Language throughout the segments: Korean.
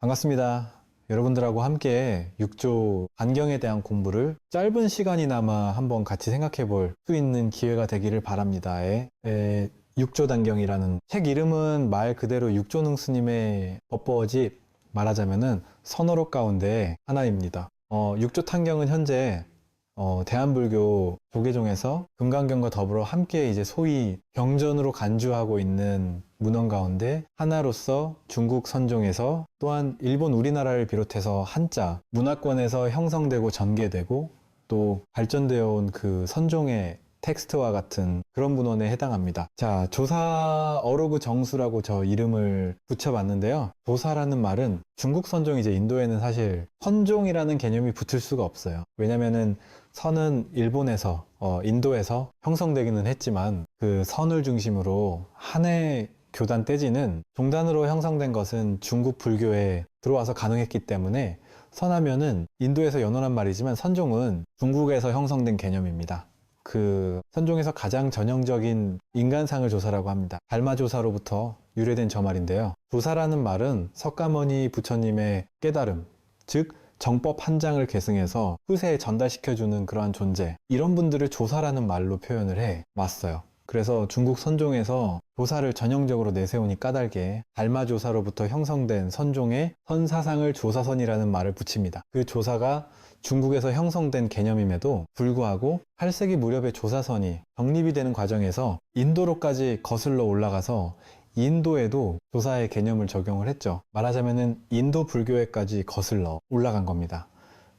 반갑습니다. 여러분들하고 함께 6조 단경에 대한 공부를 짧은 시간이나마 한번 같이 생각해 볼 수 있는 기회가 되기를 바랍니다. 6조 단경이라는 책 이름은 말 그대로 육조능 스님의 법보집, 말하자면은 선어록 가운데 하나입니다. 6조 탄경은 현재 대한불교 조계종에서 금강경과 더불어 함께 이제 소위 경전으로 간주하고 있는 문헌 가운데 하나로서 중국 선종에서 또한 일본 우리나라를 비롯해서 한자 문화권에서 형성되고 전개되고 또 발전되어 온 그 선종의 텍스트와 같은 그런 문헌에 해당합니다. 자, 조사 어로그 정수라고 저 이름을 붙여봤는데요. 조사라는 말은 중국 선종, 이제 인도에는 사실 선종이라는 개념이 붙을 수가 없어요. 왜냐면은 선은 일본에서 인도에서 형성되기는 했지만 그 선을 중심으로 한해 교단 떼지는 종단으로 형성된 것은 중국 불교에 들어와서 가능했기 때문에 선하면은 인도에서 연원한 말이지만 선종은 중국에서 형성된 개념입니다. 그 선종에서 가장 전형적인 인간상을 조사라고 합니다. 달마조사로부터 유래된 저 말인데요. 조사라는 말은 석가모니 부처님의 깨달음, 즉 정법 한 장을 계승해서 후세에 전달시켜주는 그러한 존재, 이런 분들을 조사라는 말로 표현을 해 왔어요. 그래서 중국 선종에서 조사를 전형적으로 내세우니 까닭에 달마조사로부터 형성된 선종의 선사상을 조사선이라는 말을 붙입니다. 그 조사가 중국에서 형성된 개념임에도 불구하고 8세기 무렵의 조사선이 정립이 되는 과정에서 인도로까지 거슬러 올라가서 인도에도 조사의 개념을 적용을 했죠. 말하자면은 인도 불교에까지 거슬러 올라간 겁니다.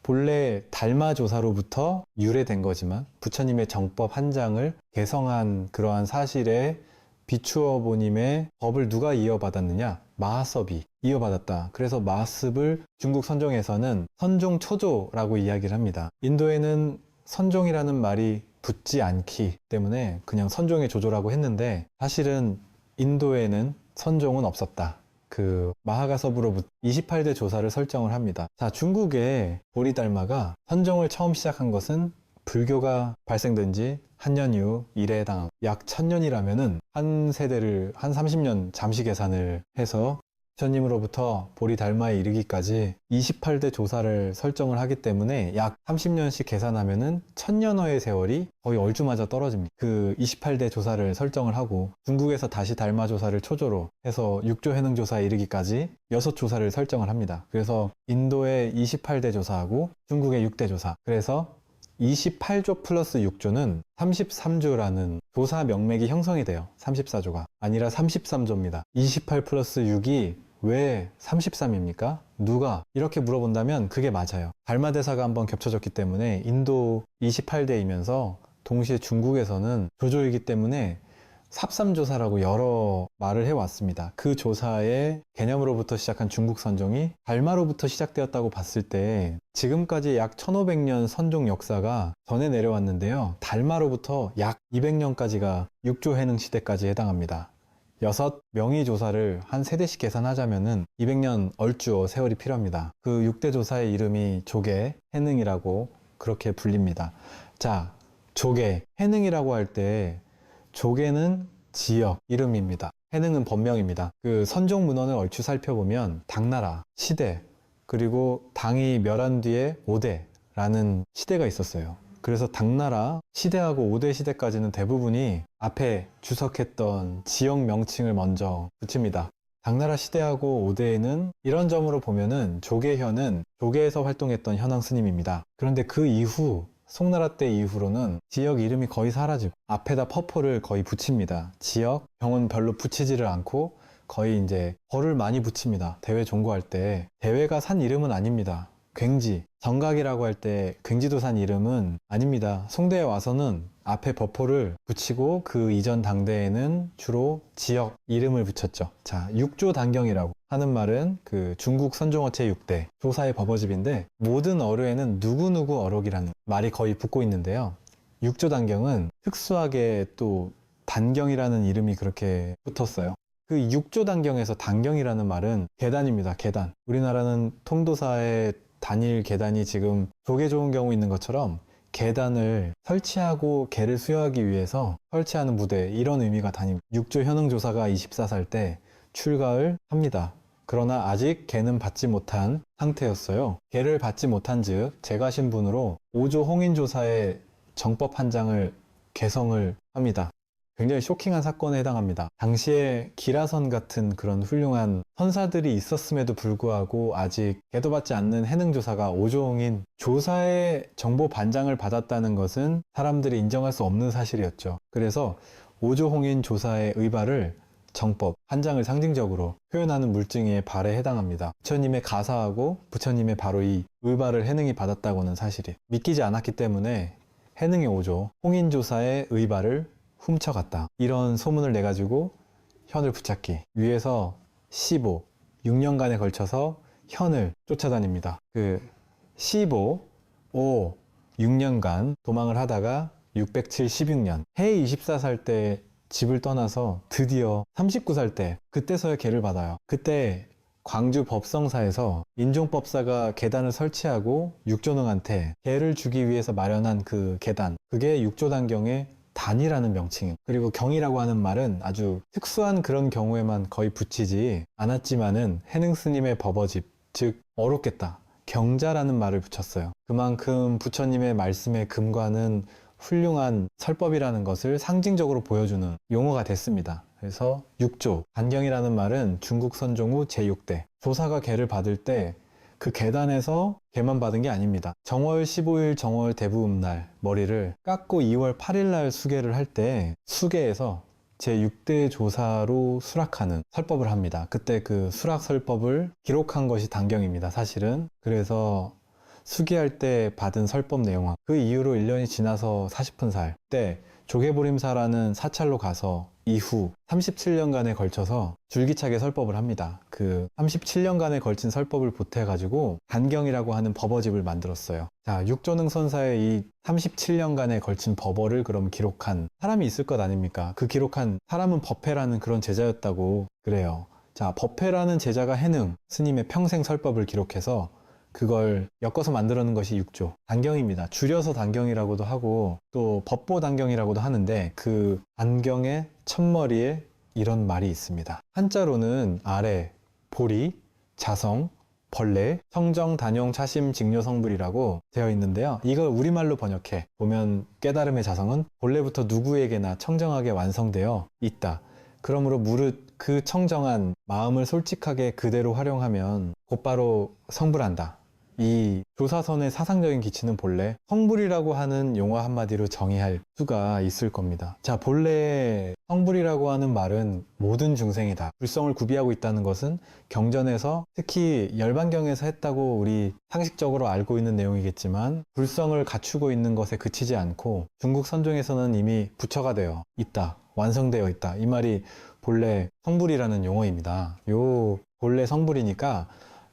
본래 달마조사로부터 유래된 거지만 부처님의 정법 한 장을 개성한 그러한 사실에 비추어 보님의 법을 누가 이어받았느냐? 마하섭이 이어받았다. 그래서 마하습을 중국 선종에서는 선종 초조라고 이야기를 합니다. 인도에는 선종이라는 말이 붙지 않기 때문에 그냥 선종의 조조라고 했는데 사실은 인도에는 선종은 없었다. 그 마하가섭으로부터 28대 조사를 설정을 합니다. 자, 중국의 보리달마가 선종을 처음 시작한 것은 불교가 발생된 지 한년 이후 이래에 해당하고 약 1000년이라면은 한 세대를 한 30년 잠시 계산을 해서 부처님으로부터 보리달마에 이르기까지 28대 조사를 설정을 하기 때문에 약 30년씩 계산하면은 1000년어의 세월이 거의 얼주마저 떨어집니다. 그 28대 조사를 설정을 하고 중국에서 다시 달마 조사를 초조로 해서 6조 해능 조사에 이르기까지 6조사를 설정을 합니다. 그래서 인도의 28대 조사하고 중국의 6대 조사, 그래서 28조 플러스 6조는 33조라는 조사 명맥이 형성이 돼요. 34조가 아니라 33조입니다. 28 플러스 6이 왜 33입니까? 누가? 이렇게 물어본다면 그게 맞아요. 달마대사가 한번 겹쳐졌기 때문에 인도 28대이면서 동시에 중국에서는 조조이기 때문에 삽삼조사라고 여러 말을 해왔습니다. 그 조사의 개념으로부터 시작한 중국 선종이 달마로부터 시작되었다고 봤을 때 지금까지 약 1500년 선종 역사가 전해 내려왔는데요. 달마로부터 약 200년까지가 6조 해능 시대까지 해당합니다. 6명의 조사를 한 세대씩 계산하자면은 200년 얼추 세월이 필요합니다. 그 6대 조사의 이름이 조계, 해능이라고 그렇게 불립니다. 자, 조계, 해능이라고 할 때 조계는 지역 이름입니다. 해능은 법명입니다. 그 선종 문헌을 얼추 살펴보면 당나라, 시대, 그리고 당이 멸한 뒤에 오대라는 시대가 있었어요. 그래서 당나라 시대하고 오대 시대까지는 대부분이 앞에 주석했던 지역 명칭을 먼저 붙입니다. 당나라 시대하고 오대에는 이런 점으로 보면은 조계현은 조계에서 활동했던 현황 스님입니다. 그런데 그 이후 송나라 때 이후로는 지역 이름이 거의 사라지고 앞에다 퍼포를 거의 붙입니다. 지역, 병은 별로 붙이지를 않고 거의 이제 벌을 많이 붙입니다. 대회 종고할 때. 대회가 산 이름은 아닙니다. 괭지, 정각이라고 할 때 괭지도 산 이름은 아닙니다. 송대에 와서는 앞에 버포를 붙이고 그 이전 당대에는 주로 지역 이름을 붙였죠. 자, 6조 단경이라고 하는 말은 그 중국 선종어체 6대 조사의 법어집인데 모든 어류에는 누구누구 어록이라는 말이 거의 붙고 있는데요. 6조 단경은 특수하게 또 단경이라는 이름이 그렇게 붙었어요. 그 6조 단경에서 단경이라는 말은 계단입니다. 계단. 우리나라는 통도사의 단일 계단이 지금 조계 좋은 경우 있는 것처럼 계단을 설치하고 계를 수여하기 위해서 설치하는 부대, 이런 의미가 다닙니다. 6조 현흥조사가 24살 때 출가를 합니다. 그러나 아직 개는 받지 못한 상태였어요. 개를 받지 못한 즉 제가 신분으로 5조 홍인조사의 정법 한 장을 개성을 합니다. 굉장히 쇼킹한 사건에 해당합니다. 당시에 기라선 같은 그런 훌륭한 선사들이 있었음에도 불구하고 아직 개도 받지 않는 해능조사가 5조 홍인 조사의 정보 반장을 받았다는 것은 사람들이 인정할 수 없는 사실이었죠. 그래서 5조 홍인 조사의 의발을 정법, 한 장을 상징적으로 표현하는 물증의 발에 해당합니다. 부처님의 가사하고 부처님의 바로 이 의발을 해능이 받았다고는 사실이 믿기지 않았기 때문에 해능의 5조, 홍인조사의 의발을 훔쳐갔다. 이런 소문을 내가지고 현을 붙잡기 위해서 6년간에 걸쳐서 현을 쫓아다닙니다. 6년간 도망을 하다가 676년 해 24살 때 집을 떠나서 드디어 39살 때 그때서야 개를 받아요. 그때 광주 법성사에서 인종법사가 계단을 설치하고 육조능한테 개를 주기 위해서 마련한 그 계단, 그게 육조단경의 단이라는 명칭. 그리고 경이라고 하는 말은 아주 특수한 그런 경우에만 거의 붙이지 않았지만은 해능스님의 버버집, 즉 어렵겠다, 경자라는 말을 붙였어요. 그만큼 부처님의 말씀의 근거는 훌륭한 설법이라는 것을 상징적으로 보여주는 용어가 됐습니다. 그래서 6조, 단경이라는 말은 중국 선종 후 제6대 조사가 개를 받을 때 그 계단에서 개만 받은 게 아닙니다. 정월 15일 정월 대부음날 머리를 깎고 2월 8일날 수계를 할 때 수계에서 제6대 조사로 수락하는 설법을 합니다. 그때 그 수락 설법을 기록한 것이 단경입니다. 사실은. 그래서 수기할 때 받은 설법 내용은 그 이후로 1년이 지나서 40분살 때 조계보림사라는 사찰로 가서 이후 37년간에 걸쳐서 줄기차게 설법을 합니다. 그 37년간에 걸친 설법을 보태가지고 단경이라고 하는 버버집을 만들었어요. 자, 육조능 선사의 이 37년간에 걸친 버버를 그럼 기록한 사람이 있을 것 아닙니까? 그 기록한 사람은 법회라는 그런 제자였다고 그래요. 자, 법회라는 제자가 해능 스님의 평생 설법을 기록해서 그걸 엮어서 만들어낸 것이 육조 단경입니다. 줄여서 단경이라고도 하고 또 법보 단경이라고도 하는데 그 단경의 첫머리에 이런 말이 있습니다. 한자로는 아래, 보리, 자성, 벌레, 성정, 단용, 차심, 직료, 성불이라고 되어 있는데요. 이걸 우리말로 번역해 보면 깨달음의 자성은 본래부터 누구에게나 청정하게 완성되어 있다. 그러므로 무릇 그 청정한 마음을 솔직하게 그대로 활용하면 곧바로 성불한다. 이 조사선의 사상적인 기치는 본래 성불이라고 하는 용어 한마디로 정의할 수가 있을 겁니다. 자, 본래 성불이라고 하는 말은 모든 중생이다. 불성을 구비하고 있다는 것은 경전에서 특히 열반경에서 했다고 우리 상식적으로 알고 있는 내용이겠지만 불성을 갖추고 있는 것에 그치지 않고 중국 선종에서는 이미 부처가 되어 있다. 완성되어 있다. 이 말이 본래 성불이라는 용어입니다. 요 본래 성불이니까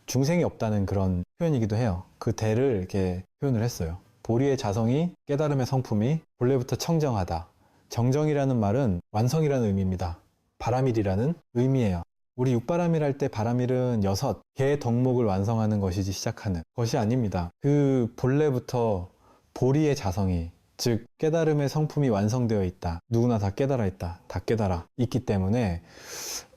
중생이 없다는 그런 표현이기도 해요. 그 대를 이렇게 표현을 했어요. 보리의 자성이 깨달음의 성품이 본래부터 청정하다. 정정이라는 말은 완성이라는 의미입니다. 바라밀이라는 의미예요. 우리 육바라밀 할 때 바라밀은 6개의 덕목을 완성하는 것이지 시작하는 것이 아닙니다. 그 본래부터 보리의 자성이 즉 깨달음의 성품이 완성되어 있다. 누구나 다 깨달아 있다. 다 깨달아 있기 때문에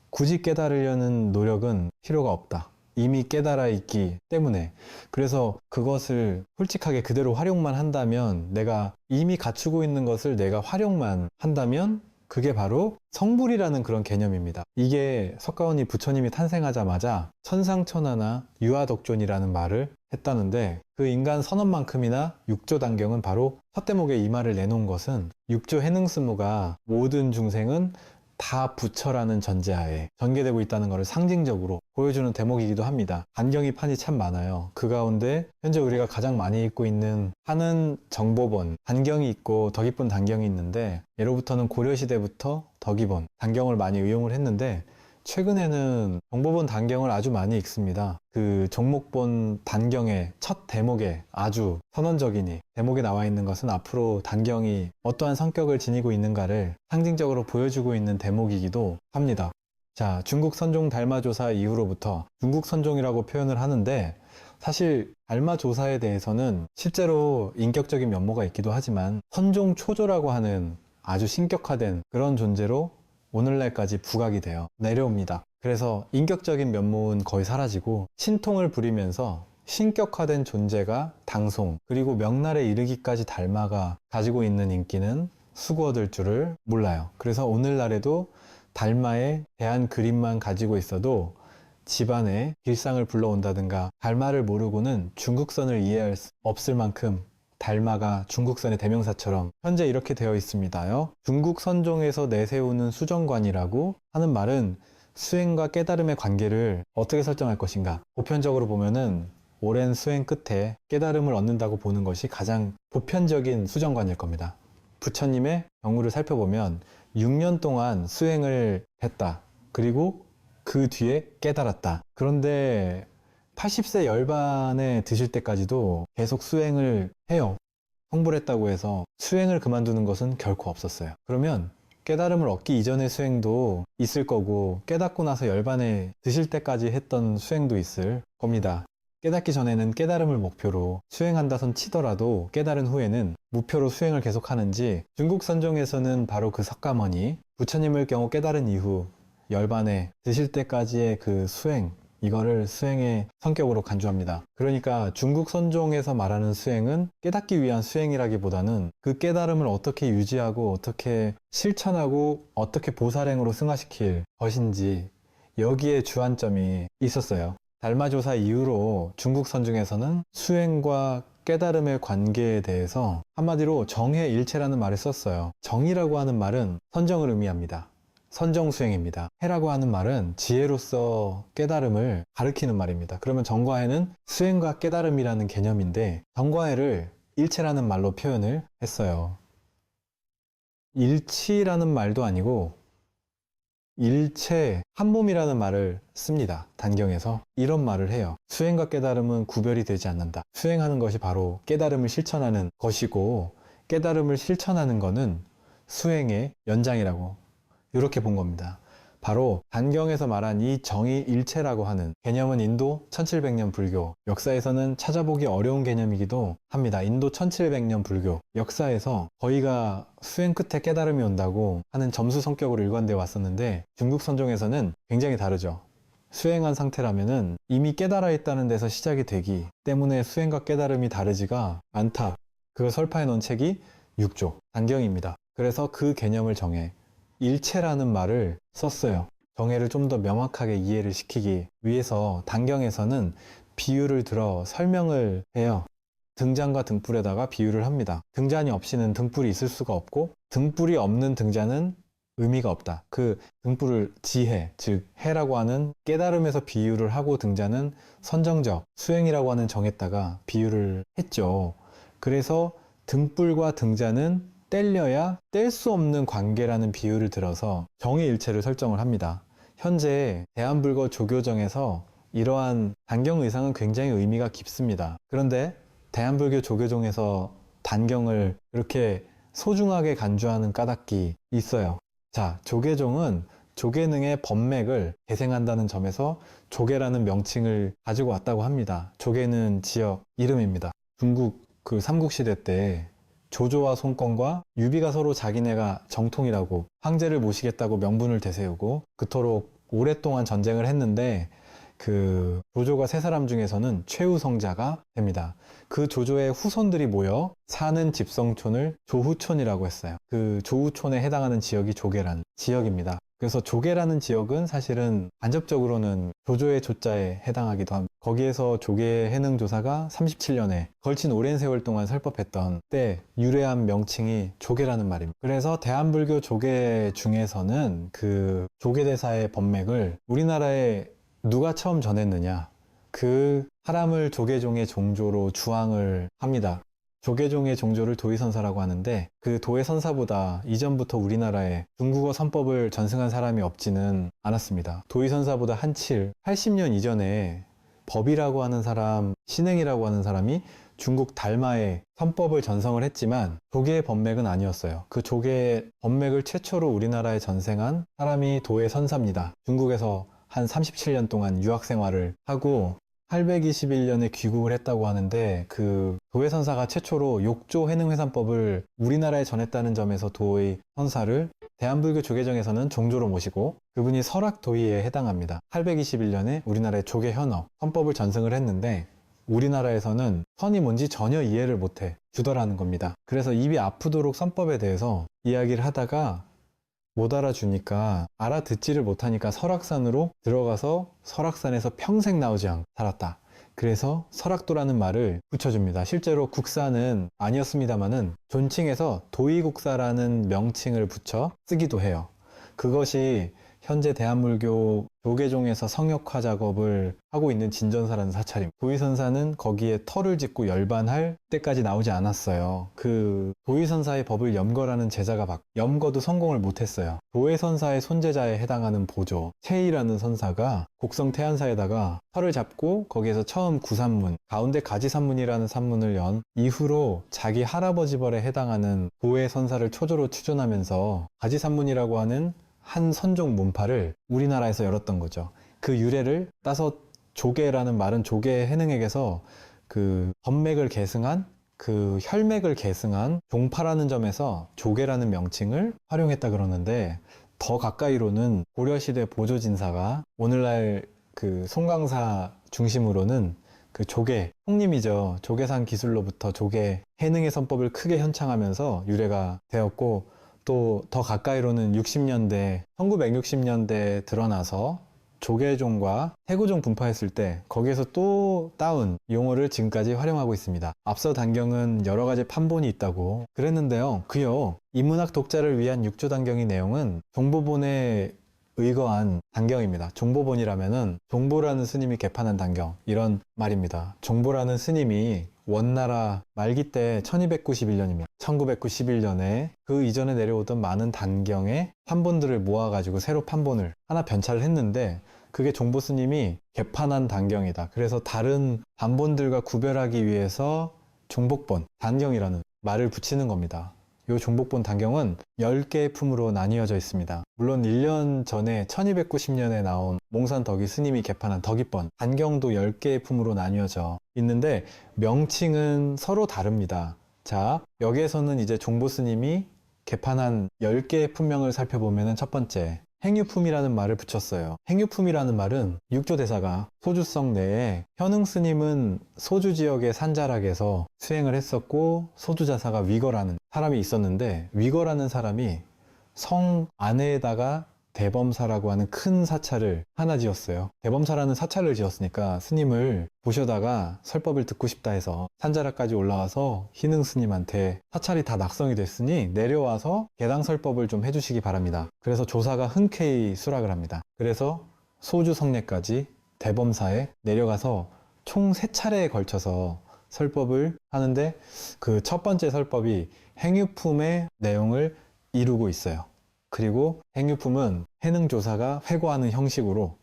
굳이 깨달으려는 노력은 필요가 없다. 이미 깨달아 있기 때문에. 그래서 그것을 솔직하게 그대로 활용만 한다면, 내가 이미 갖추고 있는 것을 내가 활용만 한다면 그게 바로 성불이라는 그런 개념입니다. 이게 석가모니 부처님이 탄생하자마자 천상천하나 유아덕존이라는 말을 했다는데, 그 인간 선언만큼이나 육조단경은 바로 첫 대목에 이 말을 내놓은 것은 육조 해능스무가 모든 중생은 다 부처라는 전제하에 전개되고 있다는 것을 상징적으로 보여주는 대목이기도 합니다. 단경이 판이 참 많아요. 그 가운데 현재 우리가 가장 많이 읽고 있는 한은 정보본 단경이 있고 덕이본 단경이 있는데, 예로부터는 고려시대부터 덕이본 단경을 많이 의용을 했는데 최근에는 정보본 단경을 아주 많이 읽습니다. 그 종목본 단경의 첫 대목에 아주 선언적이니 대목에 나와 있는 것은 앞으로 단경이 어떠한 성격을 지니고 있는가를 상징적으로 보여주고 있는 대목이기도 합니다. 자, 중국 선종 달마조사 이후로부터 중국 선종이라고 표현을 하는데, 사실 달마조사에 대해서는 실제로 인격적인 면모가 있기도 하지만 선종 초조라고 하는 아주 신격화된 그런 존재로 오늘날까지 부각이 되어 내려옵니다. 그래서 인격적인 면모는 거의 사라지고 신통을 부리면서 신격화된 존재가 당송, 그리고 명날에 이르기까지 달마가 가지고 있는 인기는 수구어들 줄을 몰라요. 그래서 오늘날에도 달마에 대한 그림만 가지고 있어도 집안에 길상을 불러온다든가, 달마를 모르고는 중국선을 이해할 수 없을 만큼 달마가 중국선의 대명사처럼 현재 이렇게 되어 있습니다요. 중국 선종에서 내세우는 수정관이라고 하는 말은 수행과 깨달음의 관계를 어떻게 설정할 것인가. 보편적으로 보면은 오랜 수행 끝에 깨달음을 얻는다고 보는 것이 가장 보편적인 수정관일 겁니다. 부처님의 경우를 살펴보면 6년 동안 수행을 했다. 그리고 그 뒤에 깨달았다. 그런데 80세 열반에 드실 때까지도 계속 수행을 해요. 성불했다고 해서 수행을 그만두는 것은 결코 없었어요. 그러면 깨달음을 얻기 이전의 수행도 있을 거고, 깨닫고 나서 열반에 드실 때까지 했던 수행도 있을 겁니다. 깨닫기 전에는 깨달음을 목표로 수행한다선 치더라도 깨달은 후에는 무표로 수행을 계속하는지, 중국 선종에서는 바로 그 석가모니, 부처님을 경우 깨달은 이후 열반에 드실 때까지의 그 수행, 이거를 수행의 성격으로 간주합니다. 그러니까 중국 선종에서 말하는 수행은 깨닫기 위한 수행이라기보다는 그 깨달음을 어떻게 유지하고 어떻게 실천하고 어떻게 보살행으로 승화시킬 것인지, 여기에 주안점이 있었어요. 달마조사 이후로 중국 선종에서는 수행과 깨달음의 관계에 대해서 한마디로 정해일체라는 말을 썼어요. 정이라고 하는 말은 선정을 의미합니다. 선정수행입니다. 해라고 하는 말은 지혜로서 깨달음을 가리키는 말입니다. 그러면 정과해는 수행과 깨달음이라는 개념인데, 정과해를 일체라는 말로 표현을 했어요. 일치라는 말도 아니고 일체, 한 몸이라는 말을 씁니다. 단경에서 이런 말을 해요. 수행과 깨달음은 구별이 되지 않는다. 수행하는 것이 바로 깨달음을 실천하는 것이고, 깨달음을 실천하는 것은 수행의 연장이라고, 이렇게 본 겁니다. 바로 단경에서 말한 이 정의일체라고 하는 개념은 인도 1700년 불교 역사에서는 찾아보기 어려운 개념이기도 합니다. 인도 1700년 불교 역사에서 거의가 수행 끝에 깨달음이 온다고 하는 점수 성격으로 일관되어 왔었는데, 중국 선종에서는 굉장히 다르죠. 수행한 상태라면은 이미 깨달아 있다는 데서 시작이 되기 때문에 수행과 깨달음이 다르지가 않다. 그걸 설파해 놓은 책이 6조 단경입니다. 그래서 그 개념을 정해 일체라는 말을 썼어요. 정해를 좀 더 명확하게 이해를 시키기 위해서 단경에서는 비유를 들어 설명을 해요. 등잔과 등불에다가 비유를 합니다. 등잔이 없이는 등불이 있을 수가 없고, 등불이 없는 등잔은 의미가 없다. 그 등불을 지혜, 즉 해라고 하는 깨달음에서 비유를 하고, 등잔은 선정적 수행이라고 하는 정에다가 비유를 했죠. 그래서 등불과 등잔은 뗄려야 뗄 수 없는 관계라는 비유를 들어서 정의일체를 설정을 합니다. 현재 대한불교 조교정에서 이러한 단경 의상은 굉장히 의미가 깊습니다. 그런데 대한불교 조교종에서 단경을 이렇게 소중하게 간주하는 까닭이 있어요. 자, 조계종은 조계능의 법맥을 계생한다는 점에서 조계라는 명칭을 가지고 왔다고 합니다. 조계는 지역 이름입니다. 중국 그 삼국시대 때 조조와 송건과 유비가 서로 자기네가 정통이라고 황제를 모시겠다고 명분을 대세우고 그토록 오랫동안 전쟁을 했는데, 그 조조가 세 사람 중에서는 최우성자가 됩니다. 그 조조의 후손들이 모여 사는 집성촌을 조후촌이라고 했어요. 그 조후촌에 해당하는 지역이 조계라는 지역입니다. 그래서 조계라는 지역은 사실은 간접적으로는 조조의 조자에 해당하기도 합니다. 거기에서 조계 해능 조사가 37년에 걸친 오랜 세월 동안 설법했던 때 유래한 명칭이 조계라는 말입니다. 그래서 대한불교 조계 중에서는 그 조계대사의 법맥을 우리나라에 누가 처음 전했느냐, 그 사람을 조계종의 종조로 주앙을 합니다. 조계종의 종조를 도의선사라고 하는데, 그 도의선사보다 이전부터 우리나라에 중국어 선법을 전승한 사람이 없지는 않았습니다. 도의선사보다 한칠 80년 이전에 법이라고 하는 사람, 신행이라고 하는 사람이 중국 달마의 선법을 전성을 했지만 조계의 법맥은 아니었어요. 그 조계의 법맥을 최초로 우리나라에 전생한 사람이 도의선사입니다. 중국에서 한 37년 동안 유학 생활을 하고 821년에 귀국을 했다고 하는데, 그 도의선사가 최초로 욕조 해능회산법을 우리나라에 전했다는 점에서 도의 선사를 대한불교 조계정에서는 종조로 모시고, 그분이 설악도의에 해당합니다. 821년에 우리나라의 조계 현업, 선법을 전승을 했는데 우리나라에서는 선이 뭔지 전혀 이해를 못해 주더라는 겁니다. 그래서 입이 아프도록 선법에 대해서 이야기를 하다가 못 알아주니까 알아듣지를 못하니까 설악산으로 들어가서 설악산에서 평생 나오지 않고 살았다. 그래서 설악도라는 말을 붙여줍니다. 실제로 국사는 아니었습니다만은 존칭해서 도의국사라는 명칭을 붙여 쓰기도 해요. 그것이 현재 대한불교 조계종에서 성역화 작업을 하고 있는 진전사라는 사찰입니다. 도의선사는 거기에 터를 짓고 열반할 때까지 나오지 않았어요. 그 도의선사의 법을 염거라는 제자가 받고 염거도 성공을 못했어요. 도의선사의 손제자에 해당하는 보조 채이라는 선사가 곡성 태안사에다가 터를 잡고 거기에서 처음 구산문, 가운데 가지산문이라는 산문을 연 이후로 자기 할아버지 벌에 해당하는 도의선사를 초조로 추존하면서 가지산문이라고 하는 한 선종 문파를 우리나라에서 열었던 거죠. 그 유래를 따서 조계라는 말은 조계 해능액에서 그 법맥을 계승한 그 혈맥을 계승한 종파라는 점에서 조계라는 명칭을 활용했다 그러는데 더 가까이로는 고려시대 보조진사가 오늘날 그 송강사 중심으로는 그 조계, 홍림이죠. 조계산 기술로부터 조계 해능의 선법을 크게 현창하면서 유래가 되었고 또 더 가까이로는 60년대, 1960년대에 드러나서 조계종과 태구종 분파했을 때 거기에서 또 따온 용어를 지금까지 활용하고 있습니다. 앞서 단경은 여러 가지 판본이 있다고 그랬는데요. 그요 인문학 독자를 위한 육조단경의 내용은 종보본에 의거한 단경입니다. 종보본이라면은 종보라는 스님이 개판한 단경 이런 말입니다. 종보라는 스님이 원나라 말기 때 1291년입니다. 1991년에 그 이전에 내려오던 많은 단경의 판본들을 모아가지고 새로 판본을 하나 변찰을 했는데 그게 종보 스님이 개판한 단경이다. 그래서 다른 단본들과 구별하기 위해서 종복본, 단경이라는 말을 붙이는 겁니다. 이 종복본 단경은 10개의 품으로 나뉘어져 있습니다. 물론 1년 전에 1290년에 나온 몽산 덕이 스님이 개판한 덕이번 단경도 10개의 품으로 나뉘어져 있는데 명칭은 서로 다릅니다. 자, 여기에서는 이제 종보 스님이 개판한 10개의 품명을 살펴보면 첫 번째 행유품이라는 말을 붙였어요. 행유품이라는 말은 육조대사가 소주성 내에 현흥 스님은 소주 지역의 산자락에서 수행을 했었고 소주자사가 위거라는 사람이 있었는데 위거라는 사람이 성 안에다가 대범사라고 하는 큰 사찰을 하나 지었어요. 대범사라는 사찰을 지었으니까 스님을 모셔다가 설법을 듣고 싶다 해서 산자락까지 올라와서 희능 스님한테 사찰이 다 낙성이 됐으니 내려와서 개당 설법을 좀 해주시기 바랍니다. 그래서 조사가 흔쾌히 수락을 합니다. 그래서 소주 성례까지 대범사에 내려가서 총 3차례에 걸쳐서 설법을 하는데 그 첫 번째 설법이 행유품의 내용을 이루고 있어요. 그리고 행유품은 해능조사가 회고하는 형식으로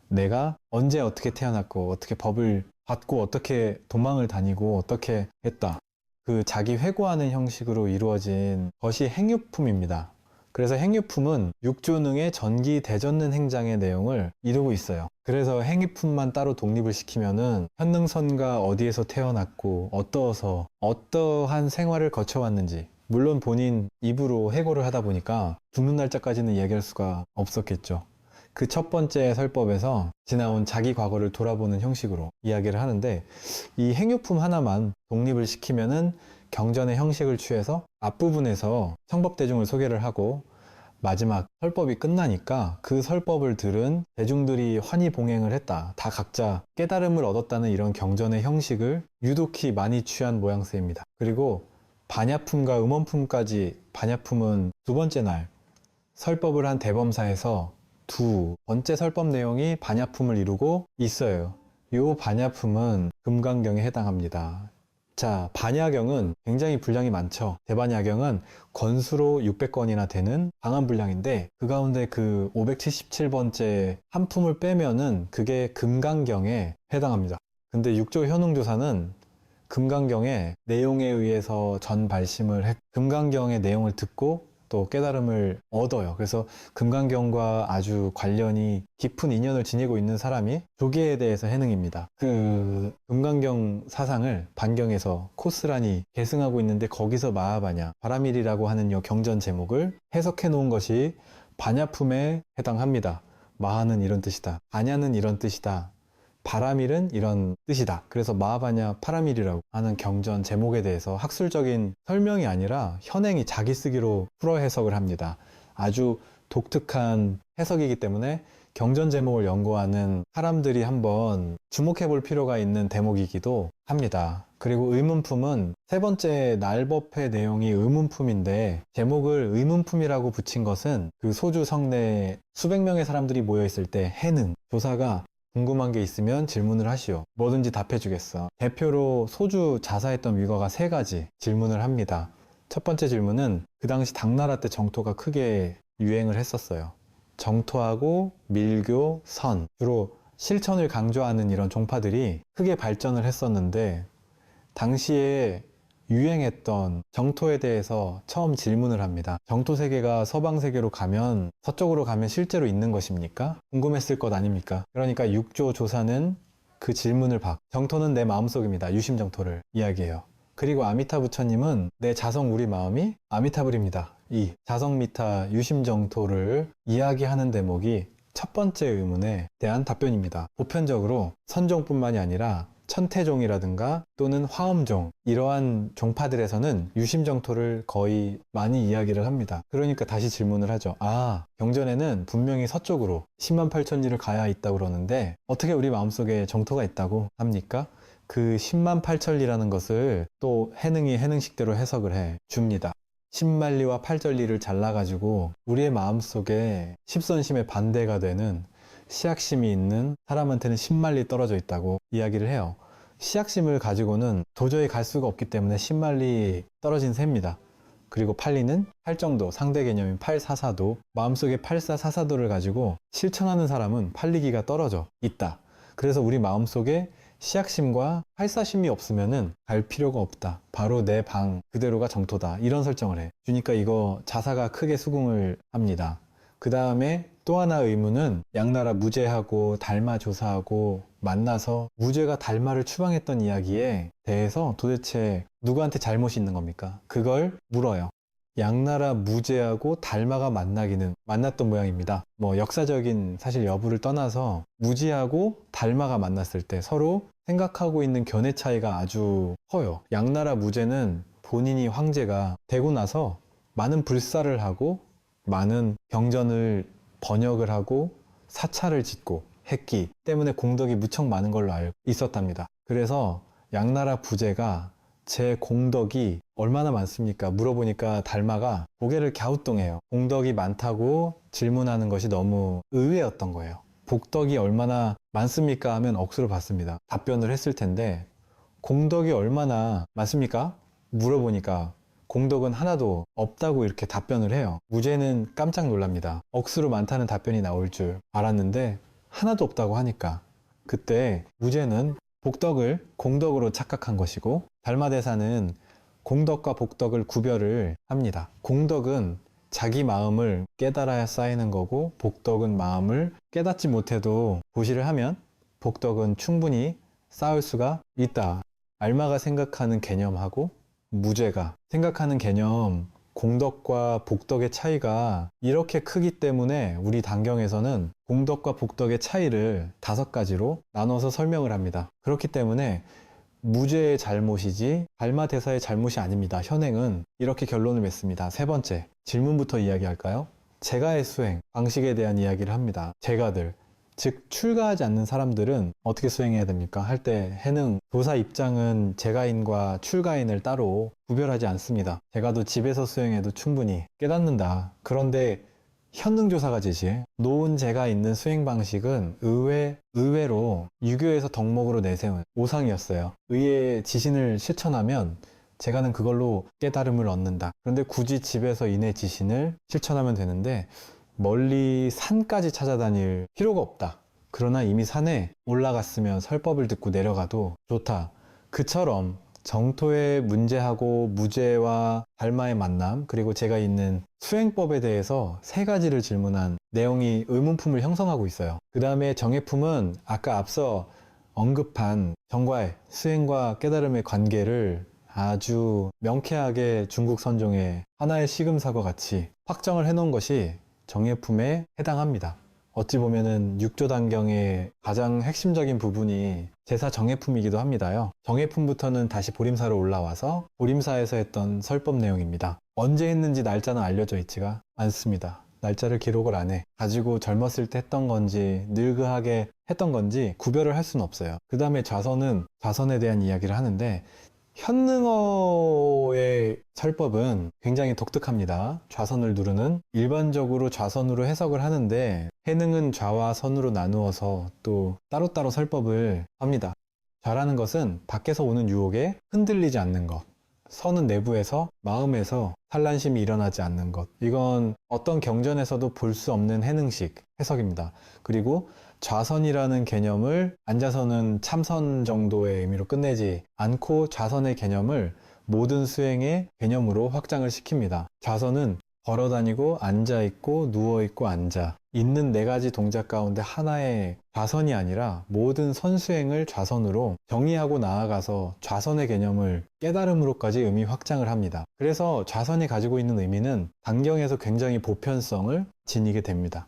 내가 언제 어떻게 태어났고 어떻게 법을 받고 어떻게 도망을 다니고 어떻게 했다. 그 자기 회고하는 형식으로 이루어진 것이 행유품입니다. 그래서 행유품은 육조능의 전기 대전능 행장의 내용을 이루고 있어요. 그래서 행유품만 따로 독립을 시키면은 현능선가 어디에서 태어났고 어떠어서 어떠한 생활을 거쳐왔는지 물론 본인 입으로 해고를 하다 보니까 죽는 날짜까지는 얘기할 수가 없었겠죠. 그 첫 번째 설법에서 지나온 자기 과거를 돌아보는 형식으로 이야기를 하는데 이 행유품 하나만 독립을 시키면은 경전의 형식을 취해서 앞부분에서 청법대중을 소개를 하고 마지막 설법이 끝나니까 그 설법을 들은 대중들이 환희봉행을 했다. 다 각자 깨달음을 얻었다는 이런 경전의 형식을 유독히 많이 취한 모양새입니다. 그리고 반야품과 음원품까지 반야품은 두 번째 날 설법을 한 대범사에서 두 번째 설법 내용이 반야품을 이루고 있어요. 이 반야품은 금강경에 해당합니다. 자, 반야경은 굉장히 분량이 많죠. 대반야경은 권수로 600권이나 되는 강한 분량인데 그 가운데 그 577번째 한 품을 빼면은 그게 금강경에 해당합니다. 근데 육조 현웅조사는 금강경의 내용에 의해서 전발심을 했고 금강경의 내용을 듣고 또 깨달음을 얻어요. 그래서 금강경과 아주 관련이 깊은 인연을 지니고 있는 사람이 조계에 대해서 해능입니다. 그 금강경 사상을 반경에서 코스란히 계승하고 있는데 거기서 마하바냐 바라밀이라고 하는 이 경전 제목을 해석해 놓은 것이 반야품에 해당합니다. 마하는 이런 뜻이다. 반야는 이런 뜻이다. 바라밀은 이런 뜻이다. 그래서 마하반야 파라밀이라고 하는 경전 제목에 대해서 학술적인 설명이 아니라 현행이 자기 쓰기로 풀어 해석을 합니다. 아주 독특한 해석이기 때문에 경전 제목을 연구하는 사람들이 한번 주목해 볼 필요가 있는 대목이기도 합니다. 그리고 의문품은 세 번째 날법회 내용이 의문품인데, 제목을 의문품이라고 붙인 것은 그 소주 성내에 수백 명의 사람들이 모여 있을 때 해능 조사가 궁금한 게 있으면 질문을 하시오. 뭐든지 답해 주겠어. 대표로 소주 자사했던 위거가 세 가지 질문을 합니다. 첫 번째 질문은 그 당시 당나라 때 정토가 크게 유행을 했었어요. 정토하고 밀교, 선, 주로 실천을 강조하는 이런 종파들이 크게 발전을 했었는데, 당시에 유행했던 정토에 대해서 처음 질문을 합니다. 정토 세계가 서방 세계로 가면, 서쪽으로 가면 실제로 있는 것입니까? 궁금했을 것 아닙니까? 그러니까 육조 조사는 그 질문을 정토는 내 마음속입니다. 유심정토를 이야기해요. 그리고 아미타 부처님은 내 자성 우리 마음이 아미타불입니다. 이 자성미타 유심정토를 이야기하는 대목이 첫 번째 의문에 대한 답변입니다. 보편적으로 선종뿐만이 아니라 천태종이라든가 또는 화엄종, 이러한 종파들에서는 유심정토를 거의 많이 이야기를 합니다. 그러니까 다시 질문을 하죠. 경전에는 분명히 서쪽으로 10만 8천 리를 가야 있다고 그러는데 어떻게 우리 마음속에 정토가 있다고 합니까? 그 10만 8천 리라는 것을 또 해능이 해능식대로 해석을 해 줍니다. 10만리와 8천리를 잘라가지고 우리의 마음속에 십선심의 반대가 되는 시약심이 있는 사람한테는 10만리 떨어져 있다고 이야기를 해요. 시약심을 가지고는 도저히 갈 수가 없기 때문에 10만리 떨어진 셈입니다. 그리고 8리는 8정도, 상대 개념인 8사사도, 마음속에 8사사사도를 가지고 실천하는 사람은 8리기가 떨어져 있다. 그래서 우리 마음속에 시약심과 활사심이 없으면은 갈 필요가 없다. 바로 내 방 그대로가 정토다. 이런 설정을 해 주니까 이거 자사가 크게 수긍을 합니다. 그 다음에 또 하나 의문은 양나라 무제하고 달마 조사하고 만나서 무제가 달마를 추방했던 이야기에 대해서 도대체 누구한테 잘못이 있는 겁니까? 그걸 물어요. 양나라 무제하고 달마가 만났던 모양입니다. 역사적인 사실 여부를 떠나서 무제하고 달마가 만났을 때 서로 생각하고 있는 견해 차이가 아주 커요. 양나라 무제는 본인이 황제가 되고 나서 많은 불사를 하고 많은 경전을 번역을 하고 사찰을 짓고 했기 때문에 공덕이 무척 많은 걸로 알고 있었답니다. 그래서 양나라 부제가 제 공덕이 얼마나 많습니까? 물어보니까 달마가 고개를 갸우뚱해요. 공덕이 많다고 질문하는 것이 너무 의외였던 거예요. 복덕이 얼마나 많습니까? 하면 억수로 받습니다. 답변을 했을 텐데 공덕이 얼마나 많습니까? 물어보니까 공덕은 하나도 없다고 이렇게 답변을 해요. 무제는 깜짝 놀랍니다. 억수로 많다는 답변이 나올 줄 알았는데 하나도 없다고 하니까 그때 무제는 복덕을 공덕으로 착각한 것이고, 달마대사는 공덕과 복덕을 구별을 합니다. 공덕은 자기 마음을 깨달아야 쌓이는 거고, 복덕은 마음을 깨닫지 못해도 보시를 하면 복덕은 충분히 쌓을 수가 있다. 알마가 생각하는 개념하고 무제가 생각하는 개념, 공덕과 복덕의 차이가 이렇게 크기 때문에 우리 단경에서는 공덕과 복덕의 차이를 5가지로 나눠서 설명을 합니다. 그렇기 때문에 무제의 잘못이지 달마대사의 잘못이 아닙니다. 현행은 이렇게 결론을 맺습니다. 세 번째, 질문부터 이야기할까요? 제가의 수행, 방식에 대한 이야기를 합니다. 제가들, 즉 출가하지 않는 사람들은 어떻게 수행해야 됩니까? 할 때 해능 도사 입장은 제가인과 출가인을 따로 구별하지 않습니다. 제가도 집에서 수행해도 충분히 깨닫는다. 그런데 현능조사가 제시해 놓은 제가 있는 수행 방식은 의외로 유교에서 덕목으로 내세운 오상이었어요. 의의 지신을 실천하면 제가는 그걸로 깨달음을 얻는다. 그런데 굳이 집에서 인의 지신을 실천하면 되는데 멀리 산까지 찾아다닐 필요가 없다. 그러나 이미 산에 올라갔으면 설법을 듣고 내려가도 좋다. 그처럼 정토의 문제하고 무제와 달마의 만남, 그리고 제가 있는 수행법에 대해서 3가지를 질문한 내용이 의문품을 형성하고 있어요. 그 다음에 정해품은 아까 앞서 언급한 정과의 수행과 깨달음의 관계를 아주 명쾌하게 중국 선종의 하나의 시금사과 같이 확정을 해놓은 것이 정예품에 해당합니다. 어찌 보면은 육조단경의 가장 핵심적인 부분이 제사 정예품이기도 합니다요. 정예품부터는 다시 보림사로 올라와서 보림사에서 했던 설법 내용입니다. 언제 했는지 날짜는 알려져 있지가 않습니다. 날짜를 기록을 안 해. 가지고 젊었을 때 했던 건지 늙으하게 했던 건지 구별을 할 수는 없어요. 그 다음에 좌선은 좌선에 대한 이야기를 하는데, 현능어의 설법은 굉장히 독특합니다. 좌선을 누르는, 일반적으로 좌선으로 해석을 하는데 해능은 좌와 선으로 나누어서 또 따로따로 설법을 합니다. 좌라는 것은 밖에서 오는 유혹에 흔들리지 않는 것, 선은 내부에서, 마음에서 산란심이 일어나지 않는 것. 이건 어떤 경전에서도 볼 수 없는 해능식 해석입니다. 그리고 좌선이라는 개념을 앉아서는 참선 정도의 의미로 끝내지 않고 좌선의 개념을 모든 수행의 개념으로 확장을 시킵니다. 좌선은 걸어다니고 앉아있고 누워있고 앉아 있는 네 가지 동작 가운데 하나의 좌선이 아니라 모든 선수행을 좌선으로 정의하고 나아가서 좌선의 개념을 깨달음으로까지 의미 확장을 합니다. 그래서 좌선이 가지고 있는 의미는 단경에서 굉장히 보편성을 지니게 됩니다.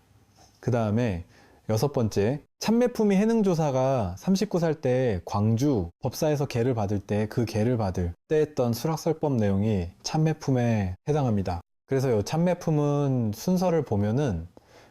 그 다음에 여섯 번째, 참매품이 해능조사가 39살 때 광주 법사에서 계를 받을 때 그 계를 받을 때 했던 수락설법 내용이 참매품에 해당합니다. 그래서 이 참매품은 순서를 보면은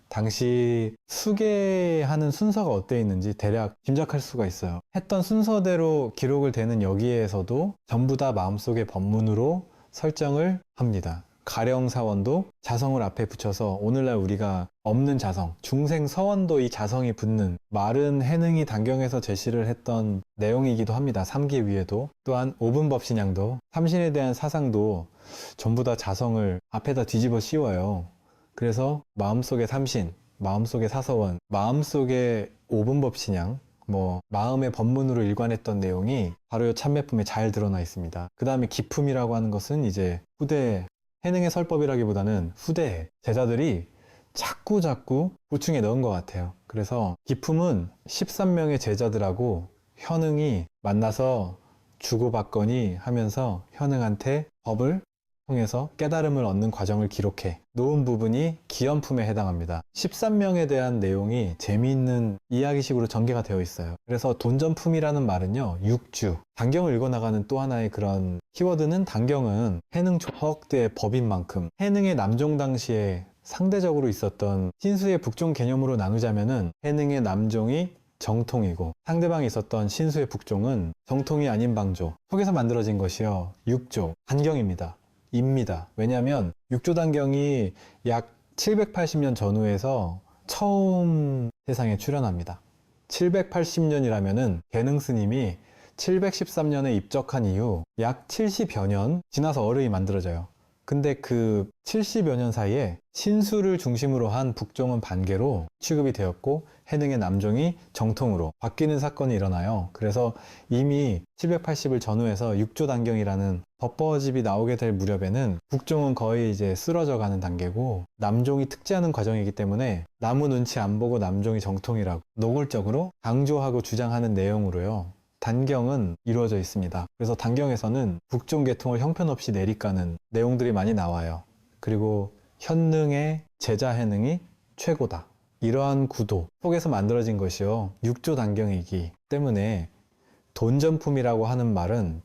당시 수계하는 순서가 어떻게 있는지 대략 짐작할 수가 있어요. 했던 순서대로 기록을 되는 여기에서도 전부 다 마음속의 법문으로 설정을 합니다. 가령사원도 자성을 앞에 붙여서 오늘날 우리가 없는 자성, 중생서원도 이 자성이 붙는 말은 해능이 단경에서 제시를 했던 내용이기도 합니다. 삼기 위에도. 또한 오분법신양도 삼신에 대한 사상도 전부 다 자성을 앞에다 뒤집어 씌워요. 그래서 마음속의 삼신, 마음속의 사서원, 마음속의 오분법신양, 마음의 법문으로 일관했던 내용이 바로 이 참매품에 잘 드러나 있습니다. 그 다음에 기품이라고 하는 것은 이제 후대, 해능의 설법이라기보다는 후대 제자들이 자꾸 보충해 넣은 것 같아요. 그래서 기품은 13명의 제자들하고 현응이 만나서 주고받거니 하면서 현응한테 법을 통해서 깨달음을 얻는 과정을 기록해 놓은 부분이 기연품에 해당합니다. 13명에 대한 내용이 재미있는 이야기식으로 전개가 되어 있어요. 그래서 돈전품이라는 말은요, 육주, 단경을 읽어나가는 또 하나의 그런 키워드는, 단경은 해능 조학대의 법인 만큼 해능의 남종 당시에 상대적으로 있었던 신수의 북종 개념으로 나누자면은 해능의 남종이 정통이고 상대방이 있었던 신수의 북종은 정통이 아닌 방조 속에서 만들어진 것이요, 육조, 단경입니다. 입니다. 왜냐하면 육조단경이 약 780년 전후에서 처음 세상에 출현합니다. 780년이라면은 개능 스님이 713년에 입적한 이후 약 70여 년 지나서 어르이 만들어져요. 근데 그 70여 년 사이에 신수를 중심으로 한 북종은 반개로 취급이 되었고 해능의 남종이 정통으로 바뀌는 사건이 일어나요. 그래서 이미 780을 전후해서 육조단경이라는 법보집이 나오게 될 무렵에는 북종은 거의 이제 쓰러져 가는 단계고 남종이 특지하는 과정이기 때문에 나무 눈치 안 보고 남종이 정통이라고 노골적으로 강조하고 주장하는 내용으로요, 단경은 이루어져 있습니다. 그래서 단경에서는 북종 계통을 형편없이 내리까는 내용들이 많이 나와요. 그리고 현능의 제자 해능이 최고다, 이러한 구도 속에서 만들어진 것이요, 육조단경이기 때문에 돈전품이라고 하는 말은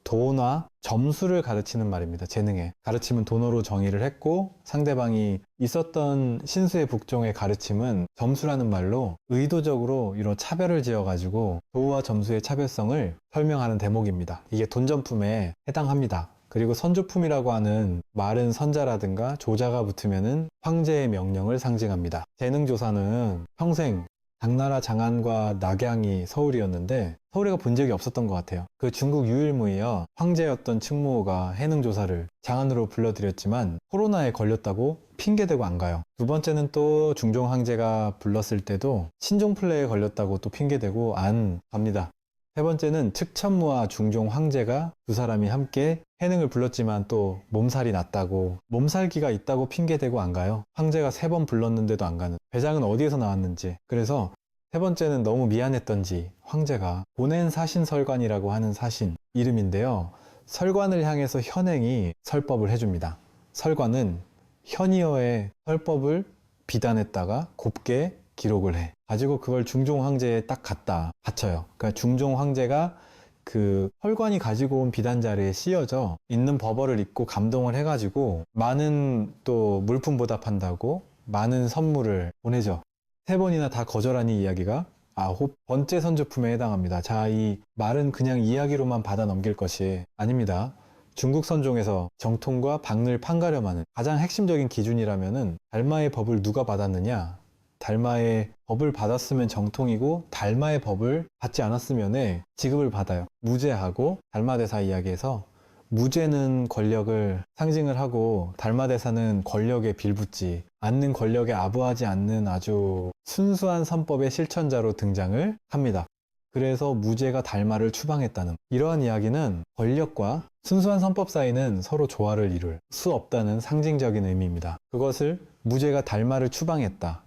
도나 점수를 가르치는 말입니다. 재능에 가르침은 도너로 정의를 했고 상대방이 있었던 신수의 북종의 가르침은 점수라는 말로 의도적으로 이런 차별을 지어가지고 도와 점수의 차별성을 설명하는 대목입니다. 이게 돈전품에 해당합니다. 그리고 선조품이라고 하는 말은 선자라든가 조자가 붙으면은 황제의 명령을 상징합니다. 재능조사는 평생 당나라 장안과 낙양이 서울이었는데 서울에가 본 적이 없었던 것 같아요. 그 중국 유일무이여 황제였던 측무호가 해능조사를 장안으로 불러들였지만 코로나에 걸렸다고 핑계대고 안 가요. 두 번째는 또 중종 황제가 불렀을 때도 신종플레에 걸렸다고 또 핑계대고 안 갑니다. 세 번째는 측천무와 중종 황제가 두 사람이 함께 해능을 불렀지만 또 몸살이 났다고, 몸살기가 있다고 핑계대고 안 가요. 황제가 3번 불렀는데도 안 가는. 배장은 어디에서 나왔는지. 그래서 세 번째는 너무 미안했던지 황제가 보낸 사신설관이라고 하는 사신 이름인데요, 설관을 향해서 현행이 설법을 해줍니다. 설관은 현이어의 설법을 비단했다가 곱게 기록을 해. 가지고 그걸 중종 황제에 딱 갖다 바쳐요. 그러니까 중종 황제가 그 혈관이 가지고 온 비단자리에 씌어져 있는 버버를 입고 감동을 해가지고 많은 또 물품 보답한다고 많은 선물을 보내죠. 3번이나 다 거절하니 이야기가 9번째 선조품에 해당합니다. 자, 이 말은 그냥 이야기로만 받아 넘길 것이 아닙니다. 중국 선종에서 정통과 박를 판가름하는 가장 핵심적인 기준이라면은 달마의 법을 누가 받았느냐? 달마의 법을 받았으면 정통이고 달마의 법을 받지 않았으면 지급을 받아요. 무죄하고 달마대사 이야기에서 무죄는 권력을 상징을 하고 달마대사는 권력에 빌붙지 않는, 권력에 아부하지 않는 아주 순수한 선법의 실천자로 등장을 합니다. 그래서 무죄가 달마를 추방했다는 이러한 이야기는 권력과 순수한 선법 사이는 서로 조화를 이룰 수 없다는 상징적인 의미입니다. 그것을 무죄가 달마를 추방했다,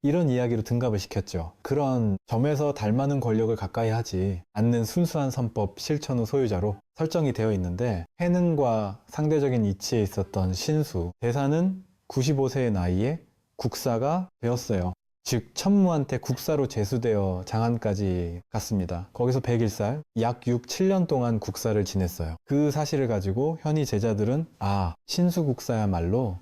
이런 이야기로 등갑을 시켰죠. 그런 점에서 달마는 권력을 가까이 하지 않는 순수한 선법 실천 후 소유자로 설정이 되어 있는데, 해능과 상대적인 이치에 있었던 신수 대사는 95세의 나이에 국사가 되었어요. 즉 천무한테 국사로 제수되어 장안까지 갔습니다. 거기서 101살, 약 6, 7년 동안 국사를 지냈어요. 그 사실을 가지고 현희 제자들은 신수 국사야말로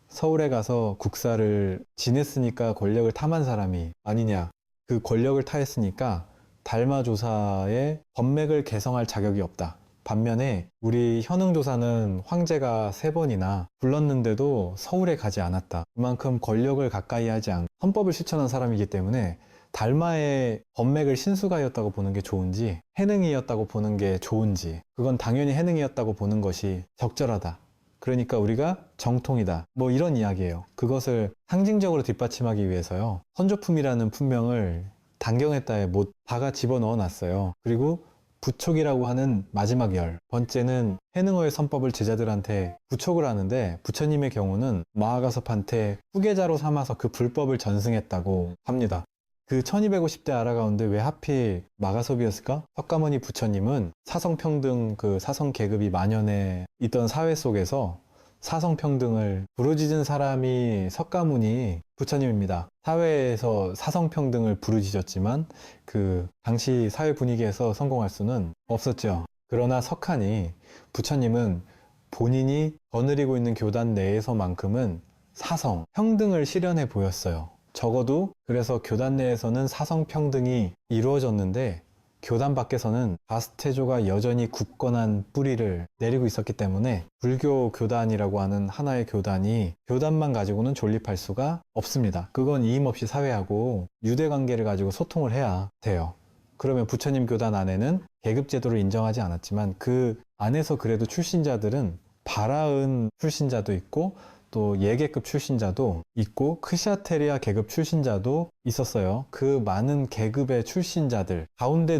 서울에 가서 국사를 지냈으니까 권력을 탐한 사람이 아니냐, 그 권력을 타했으니까 달마조사의 법맥을 개성할 자격이 없다. 반면에 우리 현흥조사는 황제가 3번이나 불렀는데도 서울에 가지 않았다. 그만큼 권력을 가까이 하지 않고 헌법을 실천한 사람이기 때문에 달마의 법맥을 신수가였다고 보는 게 좋은지 해능이었다고 보는 게 좋은지, 그건 당연히 해능이었다고 보는 것이 적절하다. 그러니까 우리가 정통이다, 이런 이야기예요. 그것을 상징적으로 뒷받침하기 위해서요, 선조품이라는 품명을 단경했다에 못 다가 집어넣어 놨어요. 그리고 부촉이라고 하는 마지막 번째는 해능어의 선법을 제자들한테 부촉을 하는데, 부처님의 경우는 마하가섭한테 후계자로 삼아서 그 불법을 전승했다고 합니다. 그 1250대 아라 가운데 왜 하필 마가섭이었을까? 석가모니 부처님은 사성평등, 그 사성계급이 만연해 있던 사회 속에서 사성평등을 부르짖은 사람이 석가모니 부처님입니다. 사회에서 사성평등을 부르짖었지만 그 당시 사회 분위기에서 성공할 수는 없었죠. 그러나 석하니 부처님은 본인이 거느리고 있는 교단 내에서만큼은 사성, 평등을 실현해 보였어요. 적어도 그래서 교단 내에서는 사성평등이 이루어졌는데, 교단 밖에서는 가스테조가 여전히 굳건한 뿌리를 내리고 있었기 때문에 불교 교단이라고 하는 하나의 교단이 교단만 가지고는 존립할 수가 없습니다. 그건 이임없이 사회하고 유대관계를 가지고 소통을 해야 돼요. 그러면 부처님 교단 안에는 계급제도를 인정하지 않았지만 그 안에서 그래도 출신자들은 바라은 출신자도 있고 또 예계급 출신자도 있고 크시아테리아 계급 출신자도 있었어요. 그 많은 계급의 출신자들 가운데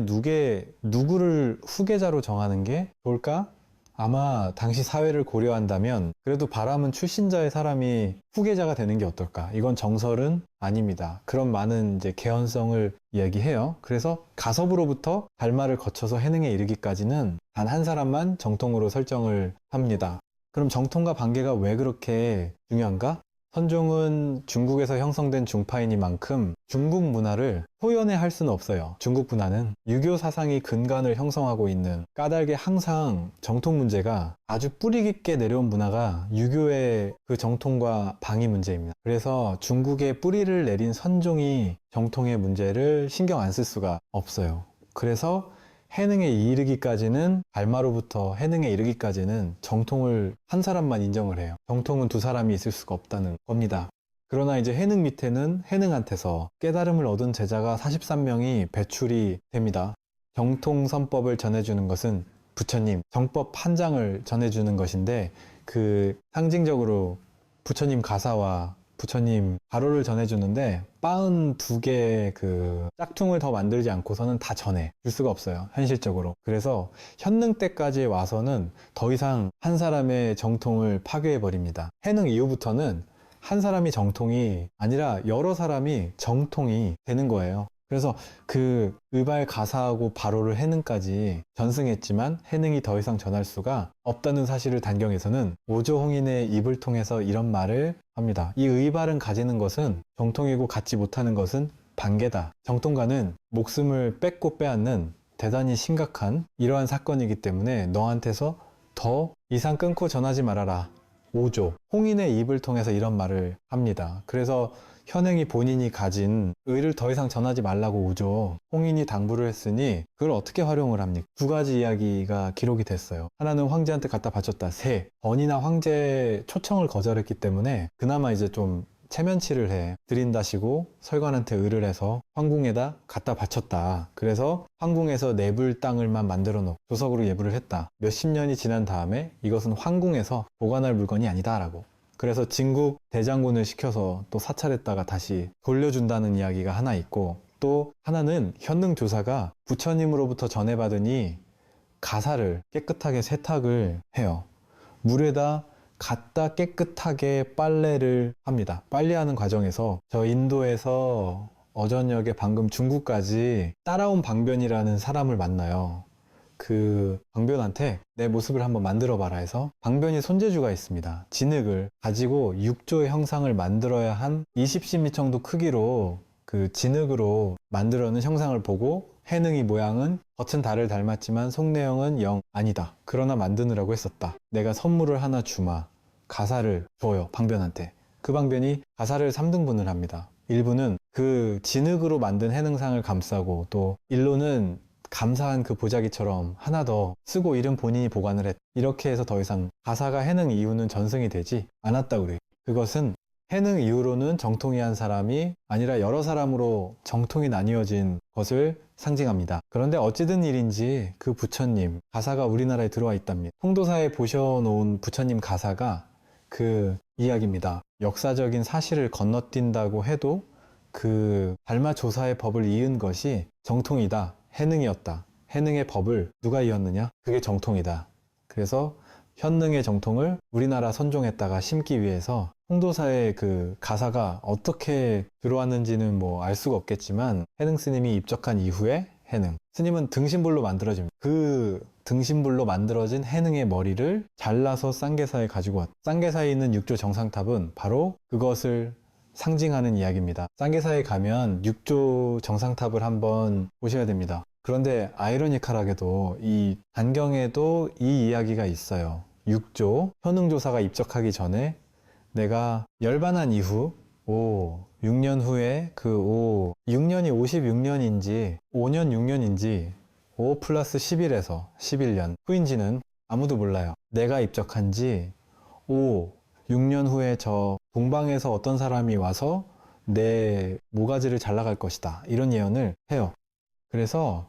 누구를 후계자로 정하는 게 좋을까? 아마 당시 사회를 고려한다면 그래도 바람은 출신자의 사람이 후계자가 되는 게 어떨까? 이건 정설은 아닙니다. 그런 많은 이제 개연성을 얘기해요. 그래서 가섭으로부터 달마를 거쳐서 해능에 이르기까지는 단 한 사람만 정통으로 설정을 합니다. 그럼 정통과 반계가 왜 그렇게 중요한가? 선종은 중국에서 형성된 중파이니만큼 중국 문화를 소연해할 수는 없어요. 중국 문화는 유교 사상이 근간을 형성하고 있는 까닭에 항상 정통 문제가 아주 뿌리 깊게 내려온 문화가 유교의 그 정통과 방위 문제입니다. 그래서 중국의 뿌리를 내린 선종이 정통의 문제를 신경 안 쓸 수가 없어요. 그래서 해능에 이르기까지는, 달마로부터 해능에 이르기까지는 정통을 한 사람만 인정을 해요. 정통은 두 사람이 있을 수가 없다는 겁니다. 그러나 이제 해능 밑에는 해능한테서 깨달음을 얻은 제자가 43명이 배출이 됩니다. 정통선법을 전해주는 것은 부처님, 정법 한 장을 전해주는 것인데, 그 상징적으로 부처님 가사와 부처님 가로를 전해주는데 42개의 그 짝퉁을 더 만들지 않고서는 다 전해 줄 수가 없어요, 현실적으로. 그래서 현능 때까지 와서는 더 이상 한 사람의 정통을 파괴해 버립니다. 해능 이후부터는 한 사람이 정통이 아니라 여러 사람이 정통이 되는 거예요. 그래서 그 의발 가사하고 바로를 해능까지 전승했지만 해능이 더 이상 전할 수가 없다는 사실을 단경에서는 오조홍인의 입을 통해서 이런 말을 합니다. 이 의발은 가지는 것은 정통이고 갖지 못하는 것은 반개다. 정통가는 목숨을 뺏고 빼앗는 대단히 심각한 이러한 사건이기 때문에 너한테서 더 이상 끊고 전하지 말아라. 오조. 홍인의 입을 통해서 이런 말을 합니다. 그래서 현행이 본인이 가진 의를 더 이상 전하지 말라고 오죠. 홍인이 당부를 했으니 그걸 어떻게 활용을 합니까? 두 가지 이야기가 기록이 됐어요. 하나는 황제한테 갖다 바쳤다. 세. 번이나 황제 초청을 거절했기 때문에 그나마 이제 좀 체면치를 해 드린다시고 설관한테 의를 해서 황궁에다 갖다 바쳤다. 그래서 황궁에서 내불 땅을만 만들어 놓고 조석으로 예불을 했다. 몇십 년이 지난 다음에 이것은 황궁에서 보관할 물건이 아니다 라고. 그래서 진국 대장군을 시켜서 또 사찰했다가 다시 돌려준다는 이야기가 하나 있고, 또 하나는 현능조사가 부처님으로부터 전해받으니 가사를 깨끗하게 세탁을 해요. 물에다 갖다 깨끗하게 빨래를 합니다. 빨래하는 과정에서 저 인도에서 어저녁에 방금 중국까지 따라온 방변이라는 사람을 만나요. 그 방변한테 내 모습을 한번 만들어 봐라 해서 방변이 손재주가 있습니다. 진흙을 가지고 6조의 형상을 만들어야 한 20cm 정도 크기로 그 진흙으로 만들어낸 형상을 보고 해능이 모양은 겉은 달을 닮았지만 속내형은 영 아니다. 그러나 만드느라고 했었다. 내가 선물을 하나 주마. 가사를 줘요. 방변한테. 그 방변이 가사를 3등분을 합니다. 일부는 그 진흙으로 만든 해능상을 감싸고, 또 일로는 감사한 그 보자기처럼 하나 더 쓰고 이름 본인이 보관을 했. 이렇게 해서 더 이상 가사가 해능 이후는 전승이 되지 않았다고 그래요. 그것은 해능 이후로는 정통이 한 사람이 아니라 여러 사람으로 정통이 나뉘어진 것을 상징합니다. 그런데 어찌된 일인지 그 부처님 가사가 우리나라에 들어와 있답니다. 통도사에 보셔놓은 부처님 가사가 그 이야기입니다. 역사적인 사실을 건너뛴다고 해도 그 달마 조사의 법을 이은 것이 정통이다. 해능이었다. 해능의 법을 누가 이었느냐? 그게 정통이다. 그래서 현능의 정통을 우리나라 선종에다가 심기 위해서 홍도사의 그 가사가 어떻게 들어왔는지는 뭐 알 수가 없겠지만 해능 스님이 입적한 이후에 해능 스님은 등신불로 만들어집니다. 그 등신불로 만들어진 해능의 머리를 잘라서 쌍계사에 가지고 왔다. 쌍계사에 있는 육조 정상탑은 바로 그것을 상징하는 이야기입니다. 쌍계사에 가면 육조 정상탑을 한번 보셔야 됩니다. 그런데 아이러니컬하게도 이 단경에도 이 이야기가 있어요. 육조 현능조사가 입적하기 전에 내가 열반한 이후 6년 후에 6년이 56년인지 5년 6년인지 5 플러스 11에서 11년 후인지는 아무도 몰라요. 내가 입적한 지 6년 후에 저 동방에서 어떤 사람이 와서 내 모가지를 잘라갈 것이다. 이런 예언을 해요. 그래서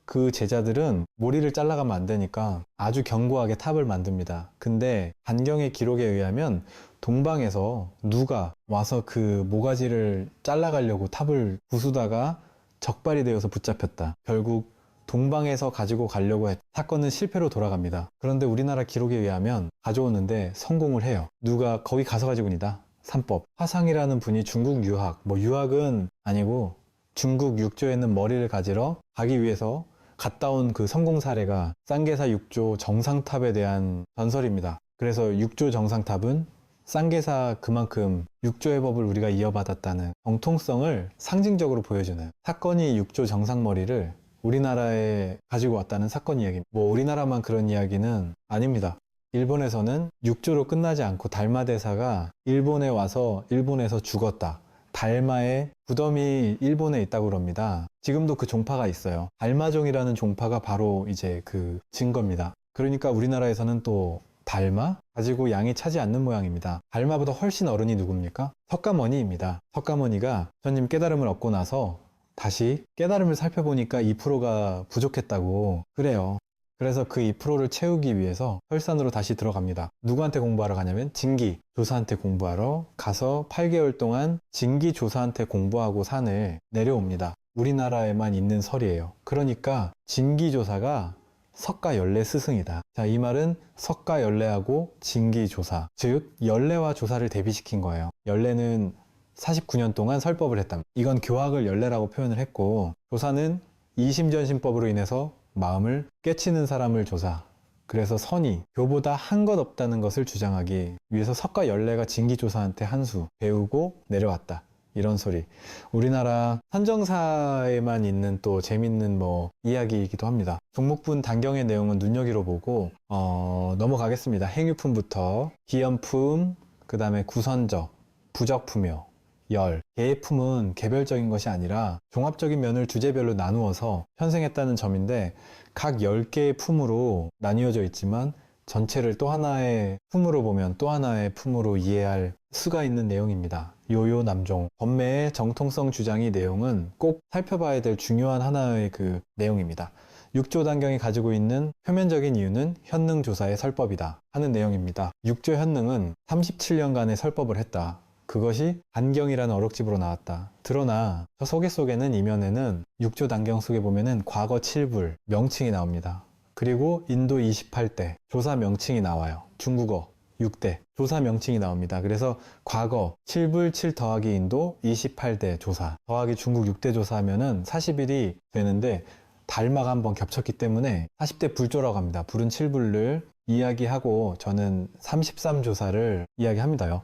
그 제자들은 머리를 잘라가면 안 되니까 아주 견고하게 탑을 만듭니다. 근데 단경의 기록에 의하면 동방에서 누가 와서 그 모가지를 잘라가려고 탑을 부수다가 적발이 되어서 붙잡혔다. 결국 동방에서 가지고 가려고 했. 사건은 실패로 돌아갑니다. 그런데 우리나라 기록에 의하면 가져오는데 성공을 해요. 누가 거기 가서 가지고니다. 삼법. 화상이라는 분이 중국 유학, 유학은 아니고 중국 육조에 있는 머리를 가지러 가기 위해서 갔다 온 그 성공 사례가 쌍계사 육조 정상탑에 대한 전설입니다. 그래서 육조 정상탑은 쌍계사 그만큼 육조의 법을 우리가 이어받았다는 정통성을 상징적으로 보여주는, 사건이 육조 정상머리를 우리나라에 가지고 왔다는 사건 이야기입니다. 우리나라만 그런 이야기는 아닙니다. 일본에서는 육조로 끝나지 않고 달마대사가 일본에 와서 일본에서 죽었다. 달마의 부덤이 일본에 있다고 그럽니다. 지금도 그 종파가 있어요. 달마종이라는 종파가 바로 이제 그 증거입니다. 그러니까 우리나라에서는 또 달마 가지고 양이 차지 않는 모양입니다. 달마보다 훨씬 어른이 누굽니까? 석가모니입니다. 석가모니가 부처님 깨달음을 얻고 나서 다시 깨달음을 살펴보니까 2%가 부족했다고 그래요. 그래서 그 2%를 채우기 위해서 설산으로 다시 들어갑니다. 누구한테 공부하러 가냐면 진기 조사한테 공부하러 가서 8개월 동안 진기 조사한테 공부하고 산을 내려옵니다. 우리나라에만 있는 설이에요. 그러니까 진기 조사가 석가열례 스승이다. 자, 이 말은 석가열례하고 진기 조사, 즉 열례와 조사를 대비시킨 거예요. 열례는 49년 동안 설법을 했다. 이건 교학을 열래라고 표현을 했고, 조사는 이심전심법으로 인해서 마음을 깨치는 사람을 조사. 그래서 선이 교보다 한 것 없다는 것을 주장하기 위해서 석가 열래가 진기조사한테 한 수 배우고 내려왔다. 이런 소리. 우리나라 선정사에만 있는 또 재밌는 이야기이기도 합니다. 종목분 단경의 내용은 눈여기로 보고 넘어가겠습니다. 행유품부터 기연품, 그 다음에 구선적, 부적품요, 열. 개품은 개별적인 것이 아니라 종합적인 면을 주제별로 나누어서 편성했다는 점인데, 각 10개의 품으로 나뉘어져 있지만 전체를 또 하나의 품으로 보면 또 하나의 품으로 이해할 수가 있는 내용입니다. 요요남종. 법매의 정통성 주장이 내용은 꼭 살펴봐야 될 중요한 하나의 그 내용입니다. 육조단경이 가지고 있는 표면적인 이유는 현능조사의 설법이다 하는 내용입니다. 육조현능은 37년간의 설법을 했다. 그것이 단경이라는 어록집으로 나왔다. 드러나 저 소개 속에는, 이면에는 육조단경 속에 보면은 과거 7불 명칭이 나옵니다. 그리고 인도 28대 조사 명칭이 나와요. 중국어 6대 조사 명칭이 나옵니다. 그래서 과거 7불 7 더하기 인도 28대 조사 더하기 중국 6대 조사하면은 40일이 되는데, 달마가 한번 겹쳤기 때문에 40대 불조라고 합니다. 불은 7불을 이야기하고 저는 33조사를 이야기합니다요.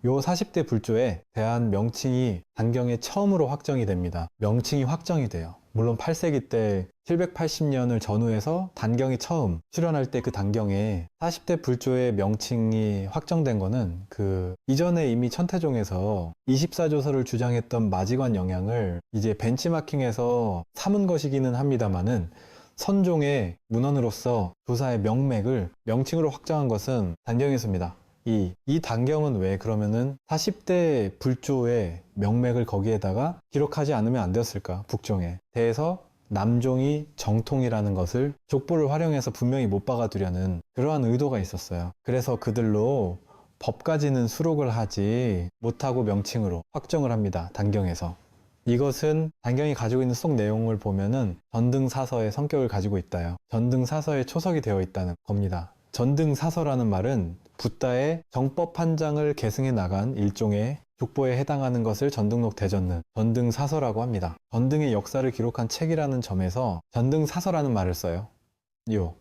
요 40대 불조에 대한 명칭이 단경에 처음으로 확정이 됩니다. 명칭이 확정이 돼요. 물론 8세기 때 780년을 전후해서 단경이 처음 출현할 때 그 단경에 40대 불조의 명칭이 확정된 거는 그 이전에 이미 천태종에서 24조서를 주장했던 마지관 영향을 이제 벤치마킹해서 삼은 것이기는 합니다만은, 선종의 문헌으로서 조사의 명맥을 명칭으로 확정한 것은 단경에서입니다. 이 단경은 왜 그러면은 40대 불조의 명맥을 거기에다가 기록하지 않으면 안 되었을까? 북종에 대해서 남종이 정통이라는 것을 족보를 활용해서 분명히 못 박아두려는 그러한 의도가 있었어요. 그래서 그들로 법까지는 수록을 하지 못하고 명칭으로 확정을 합니다. 단경에서. 이것은 단경이 가지고 있는 속 내용을 보면은 전등사서의 성격을 가지고 있다요. 전등사서에 초석이 되어 있다는 겁니다. 전등사서라는 말은 붓다의 정법 판장을 계승해 나간 일종의 족보에 해당하는 것을 전등록 대전는 전등사서라고 합니다. 전등의 역사를 기록한 책이라는 점에서 전등사서라는 말을 써요. 요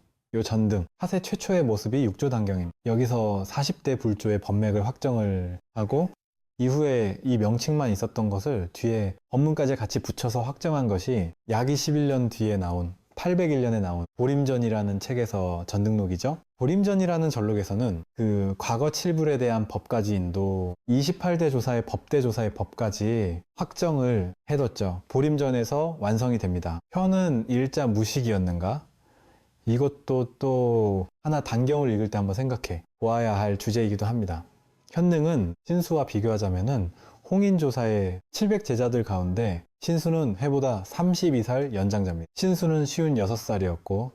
전등, 사세 최초의 모습이 육조단경입니다. 여기서 40대 불조의 법맥을 확정을 하고, 이후에 이 명칭만 있었던 것을 뒤에 법문까지 같이 붙여서 확정한 것이 약 21년 뒤에 나온 801년에 나온 보림전이라는 책에서 전등록이죠. 보림전이라는 전록에서는 그 과거 7불에 대한 법까지인도 28대 조사의 법대 조사의 법까지 확정을 해뒀죠. 보림전에서 완성이 됩니다. 현은 일자 무식이었는가? 이것도 또 하나 단경을 읽을 때 한번 생각해 보아야 할 주제이기도 합니다. 현능은 신수와 비교하자면은 홍인조사의 700제자들 가운데 신수는 해보다 32살 연장자입니다. 신수는 56살이었고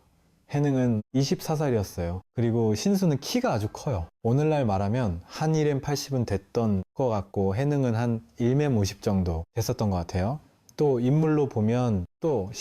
해능은 24살이었어요. 그리고 신수는 키가 아주 커요. 오늘날 말하면 한 1m 80은 됐던 것 같고, 해능은 한 1m 50 정도 됐었던 것 같아요. 또 인물로 보면 또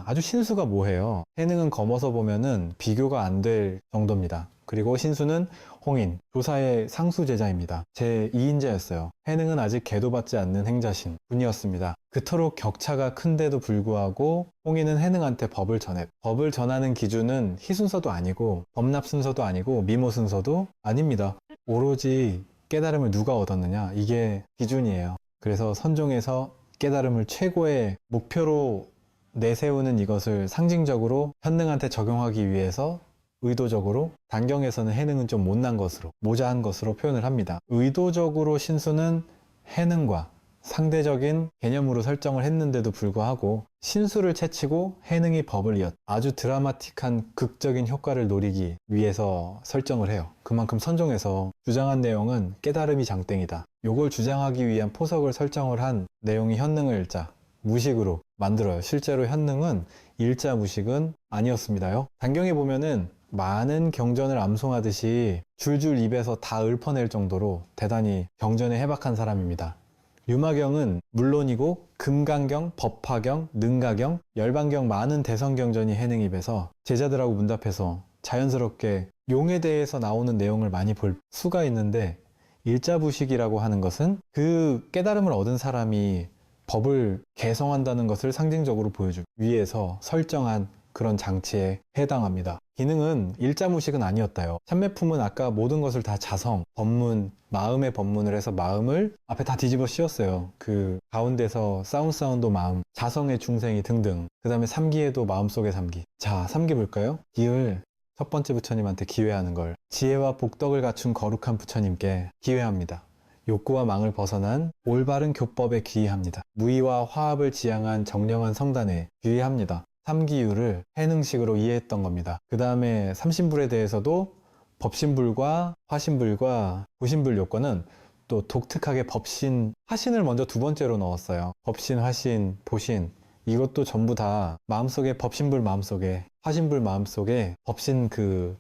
아주 신수가 뭐해요. 해능은 검어서 보면은 비교가 안 될 정도입니다. 그리고 신수는 홍인, 조사의 상수제자입니다. 제2인자였어요. 해능은 아직 계도받지 않는 행자신 분이었습니다. 그토록 격차가 큰데도 불구하고 홍인은 해능한테 법을 전하는 기준은 희순서도 아니고 법납순서도 아니고 미모순서도 아닙니다. 오로지 깨달음을 누가 얻었느냐, 이게 기준이에요. 그래서 선종에서 깨달음을 최고의 목표로 내세우는 이것을 상징적으로 현능한테 적용하기 위해서 의도적으로 단경에서는 해능은 좀 못난 것으로, 모자한 것으로 표현을 합니다. 의도적으로 신수는 해능과 상대적인 개념으로 설정을 했는데도 불구하고 신수를 채치고 해능이 법을 이었다. 아주 드라마틱한 극적인 효과를 노리기 위해서 설정을 해요. 그만큼 선종에서 주장한 내용은 깨달음이 장땡이다. 요걸 주장하기 위한 포석을 설정을 한 내용이 현능을 일자 무식으로 만들어요. 실제로 현능은 일자 무식은 아니었습니다요. 단경에 보면은 많은 경전을 암송하듯이 줄줄 입에서 다 읊어낼 정도로 대단히 경전에 해박한 사람입니다. 유마경은 물론이고 금강경, 법화경, 능가경, 열반경 많은 대성경전이 해능 입에서 제자들하고 문답해서 자연스럽게 용에 대해서 나오는 내용을 많이 볼 수가 있는데, 일자부식이라고 하는 것은 그 깨달음을 얻은 사람이 법을 개성한다는 것을 상징적으로 보여주고 위에서 설정한 그런 장치에 해당합니다. 기능은 일자무식은 아니었다요. 참매품은 아까 모든 것을 다 자성, 법문, 마음의 법문을 해서 마음을 앞에 다 뒤집어 씌웠어요. 그 가운데서 사운도 마음, 자성의 중생이 등등. 그 다음에 삼기에도 마음속의 삼기. 자, 삼기 볼까요? 기을 첫 번째 부처님한테 기회하는 걸. 지혜와 복덕을 갖춘 거룩한 부처님께 기회합니다. 욕구와 망을 벗어난 올바른 교법에 기의합니다. 무의와 화합을 지향한 정령한 성단에 기의합니다. 삼기유를 해능식으로 이해했던 겁니다. 그 다음에 삼신불에 대해서도 법신불과 화신불과 부신불 요건은 또 독특하게 법신, 화신을 먼저 두 번째로 넣었어요. 법신, 화신, 보신 이것도 전부 다 마음속에 법신불 마음속에 화신불 마음속에 법신 그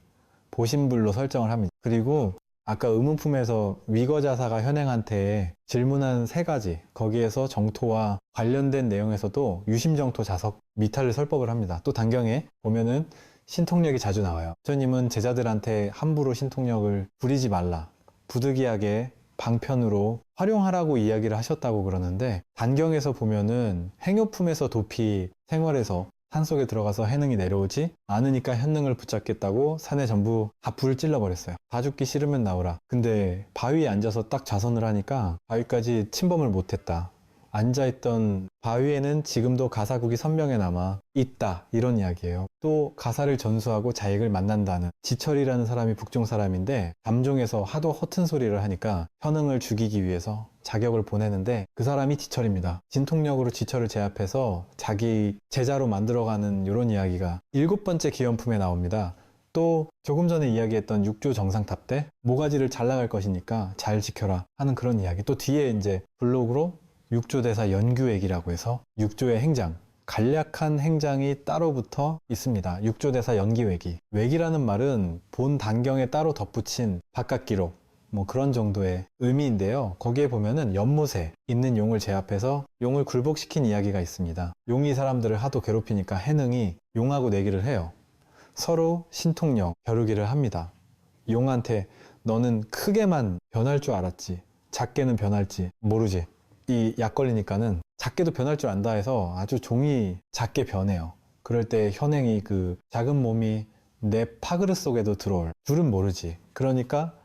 보신불로 설정을 합니다. 그리고 아까 의문품에서 위거자사가 현행한테 질문한 세 가지 거기에서 정토와 관련된 내용에서도 유심정토 자석 미탈을 설법을 합니다. 또 단경에 보면은 신통력이 자주 나와요. 부처님은 제자들한테 함부로 신통력을 부리지 말라, 부득이하게 방편으로 활용하라고 이야기를 하셨다고 그러는데 단경에서 보면은 행요품에서 도피 생활에서 산속에 들어가서 해능이 내려오지 않으니까 현능을 붙잡겠다고 산에 전부 다 불을 찔러버렸어요. 다 죽기 싫으면 나오라. 근데 바위에 앉아서 딱 자선을 하니까 바위까지 침범을 못했다. 앉아있던 바위에는 지금도 가사국이 선명해 남아 있다, 이런 이야기예요. 또 가사를 전수하고 자익을 만난다는 지철이라는 사람이 북종 사람인데 담종에서 하도 허튼 소리를 하니까 현응을 죽이기 위해서 자격을 보내는데 그 사람이 지철입니다. 진통력으로 지철을 제압해서 자기 제자로 만들어가는 이런 이야기가 7번째 기원품에 나옵니다. 또 조금 전에 이야기했던 육조 정상탑 때 모가지를 잘 나갈 것이니까 잘 지켜라 하는 그런 이야기. 또 뒤에 이제 블록으로 육조대사 연규액이라고 해서 육조의 행장, 간략한 행장이 따로 붙어 있습니다. 육조대사 연기외기. 외기라는 말은 본 단경에 따로 덧붙인 바깥 기록, 뭐 그런 정도의 의미인데요. 거기에 보면은 연못에 있는 용을 제압해서 용을 굴복시킨 이야기가 있습니다. 용이 사람들을 하도 괴롭히니까 해능이 용하고 내기를 해요. 서로 신통력 겨루기를 합니다. 용한테 너는 크게만 변할 줄 알았지, 작게는 변할지 모르지. 이 약 걸리니까는 작게도 변할 줄 안다 해서 아주 종이 작게 변해요. 그럴 때 현행이 그 작은 몸이 내 파그릇 속에도 들어올 줄은 모르지. 그러니까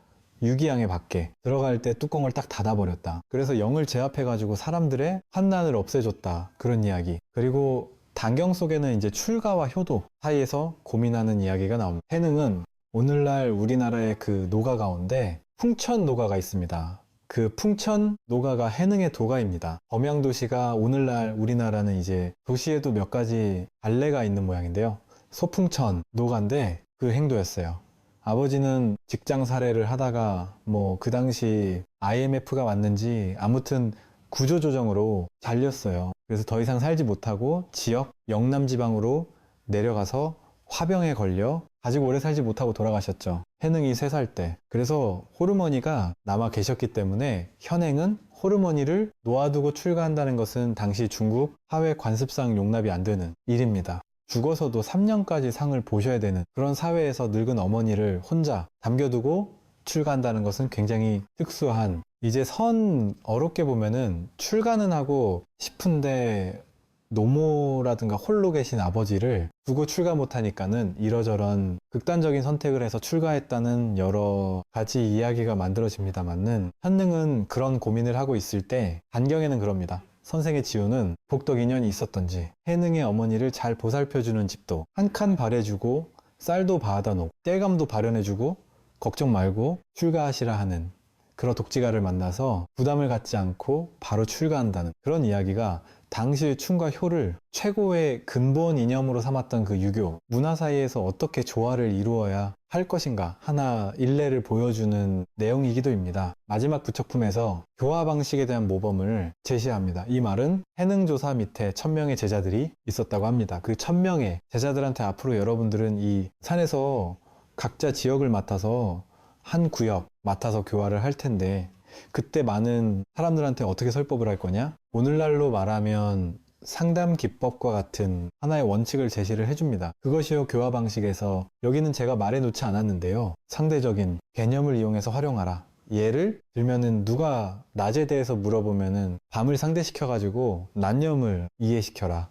유기양의 밖에 들어갈 때 뚜껑을 딱 닫아버렸다. 그래서 영을 제압해가지고 사람들의 환난을 없애줬다, 그런 이야기. 그리고 단경 속에는 이제 출가와 효도 사이에서 고민하는 이야기가 나옵니다. 해능은 오늘날 우리나라의 그 노가 가운데 풍천 노가가 있습니다. 그 풍천 노가가 해능의 도가입니다. 범양도시가 오늘날 우리나라는 이제 도시에도 몇 가지 관례가 있는 모양인데요. 소풍천 노가인데 그 행도였어요. 아버지는 직장 사례를 하다가 뭐 그 당시 IMF가 왔는지 아무튼 구조조정으로 잘렸어요. 그래서 더 이상 살지 못하고 지역 영남 지방으로 내려가서 화병에 걸려 가지고 오래 살지 못하고 돌아가셨죠. 해능이 3살 때. 그래서 호르머니가 남아 계셨기 때문에 현행은 호르머니를 놓아두고 출가한다는 것은 당시 중국 하회 관습상 용납이 안 되는 일입니다. 죽어서도 3년까지 상을 보셔야 되는 그런 사회에서 늙은 어머니를 혼자 남겨두고 출가한다는 것은 굉장히 특수한, 이제 선 어렵게 보면은 출가는 하고 싶은데 노모라든가 홀로 계신 아버지를 두고 출가 못하니까는 이러저런 극단적인 선택을 해서 출가했다는 여러 가지 이야기가 만들어집니다만은 현능은 그런 고민을 하고 있을 때 단경에는 그럽니다. 선생의 지우는 복덕 인연이 있었던지 해능의 어머니를 잘 보살펴주는 집도 한 칸 발해주고 쌀도 바아다 놓고 땔감도 발현해주고 걱정 말고 출가하시라 하는 그런 독지가를 만나서 부담을 갖지 않고 바로 출가한다는 그런 이야기가 당시의 춤과 효를 최고의 근본 이념으로 삼았던 그 유교 문화 사이에서 어떻게 조화를 이루어야 할 것인가 하나 일례를 보여주는 내용이기도 합니다. 마지막 부처품에서 교화 방식에 대한 모범을 제시합니다. 이 말은 해능조사 밑에 1000명의 제자들이 있었다고 합니다. 그 1000명의 제자들한테 앞으로 여러분들은 이 산에서 각자 지역을 맡아서 한 구역 맡아서 교화를 할 텐데 그때 많은 사람들한테 어떻게 설법을 할 거냐? 오늘날로 말하면 상담 기법과 같은 하나의 원칙을 제시를 해줍니다. 그것이요 교화 방식에서 여기는 제가 말해 놓지 않았는데요. 상대적인 개념을 이용해서 활용하라. 예를 들면은 누가 낮에 대해서 물어보면은 밤을 상대시켜가지고 난염을 이해시켜라.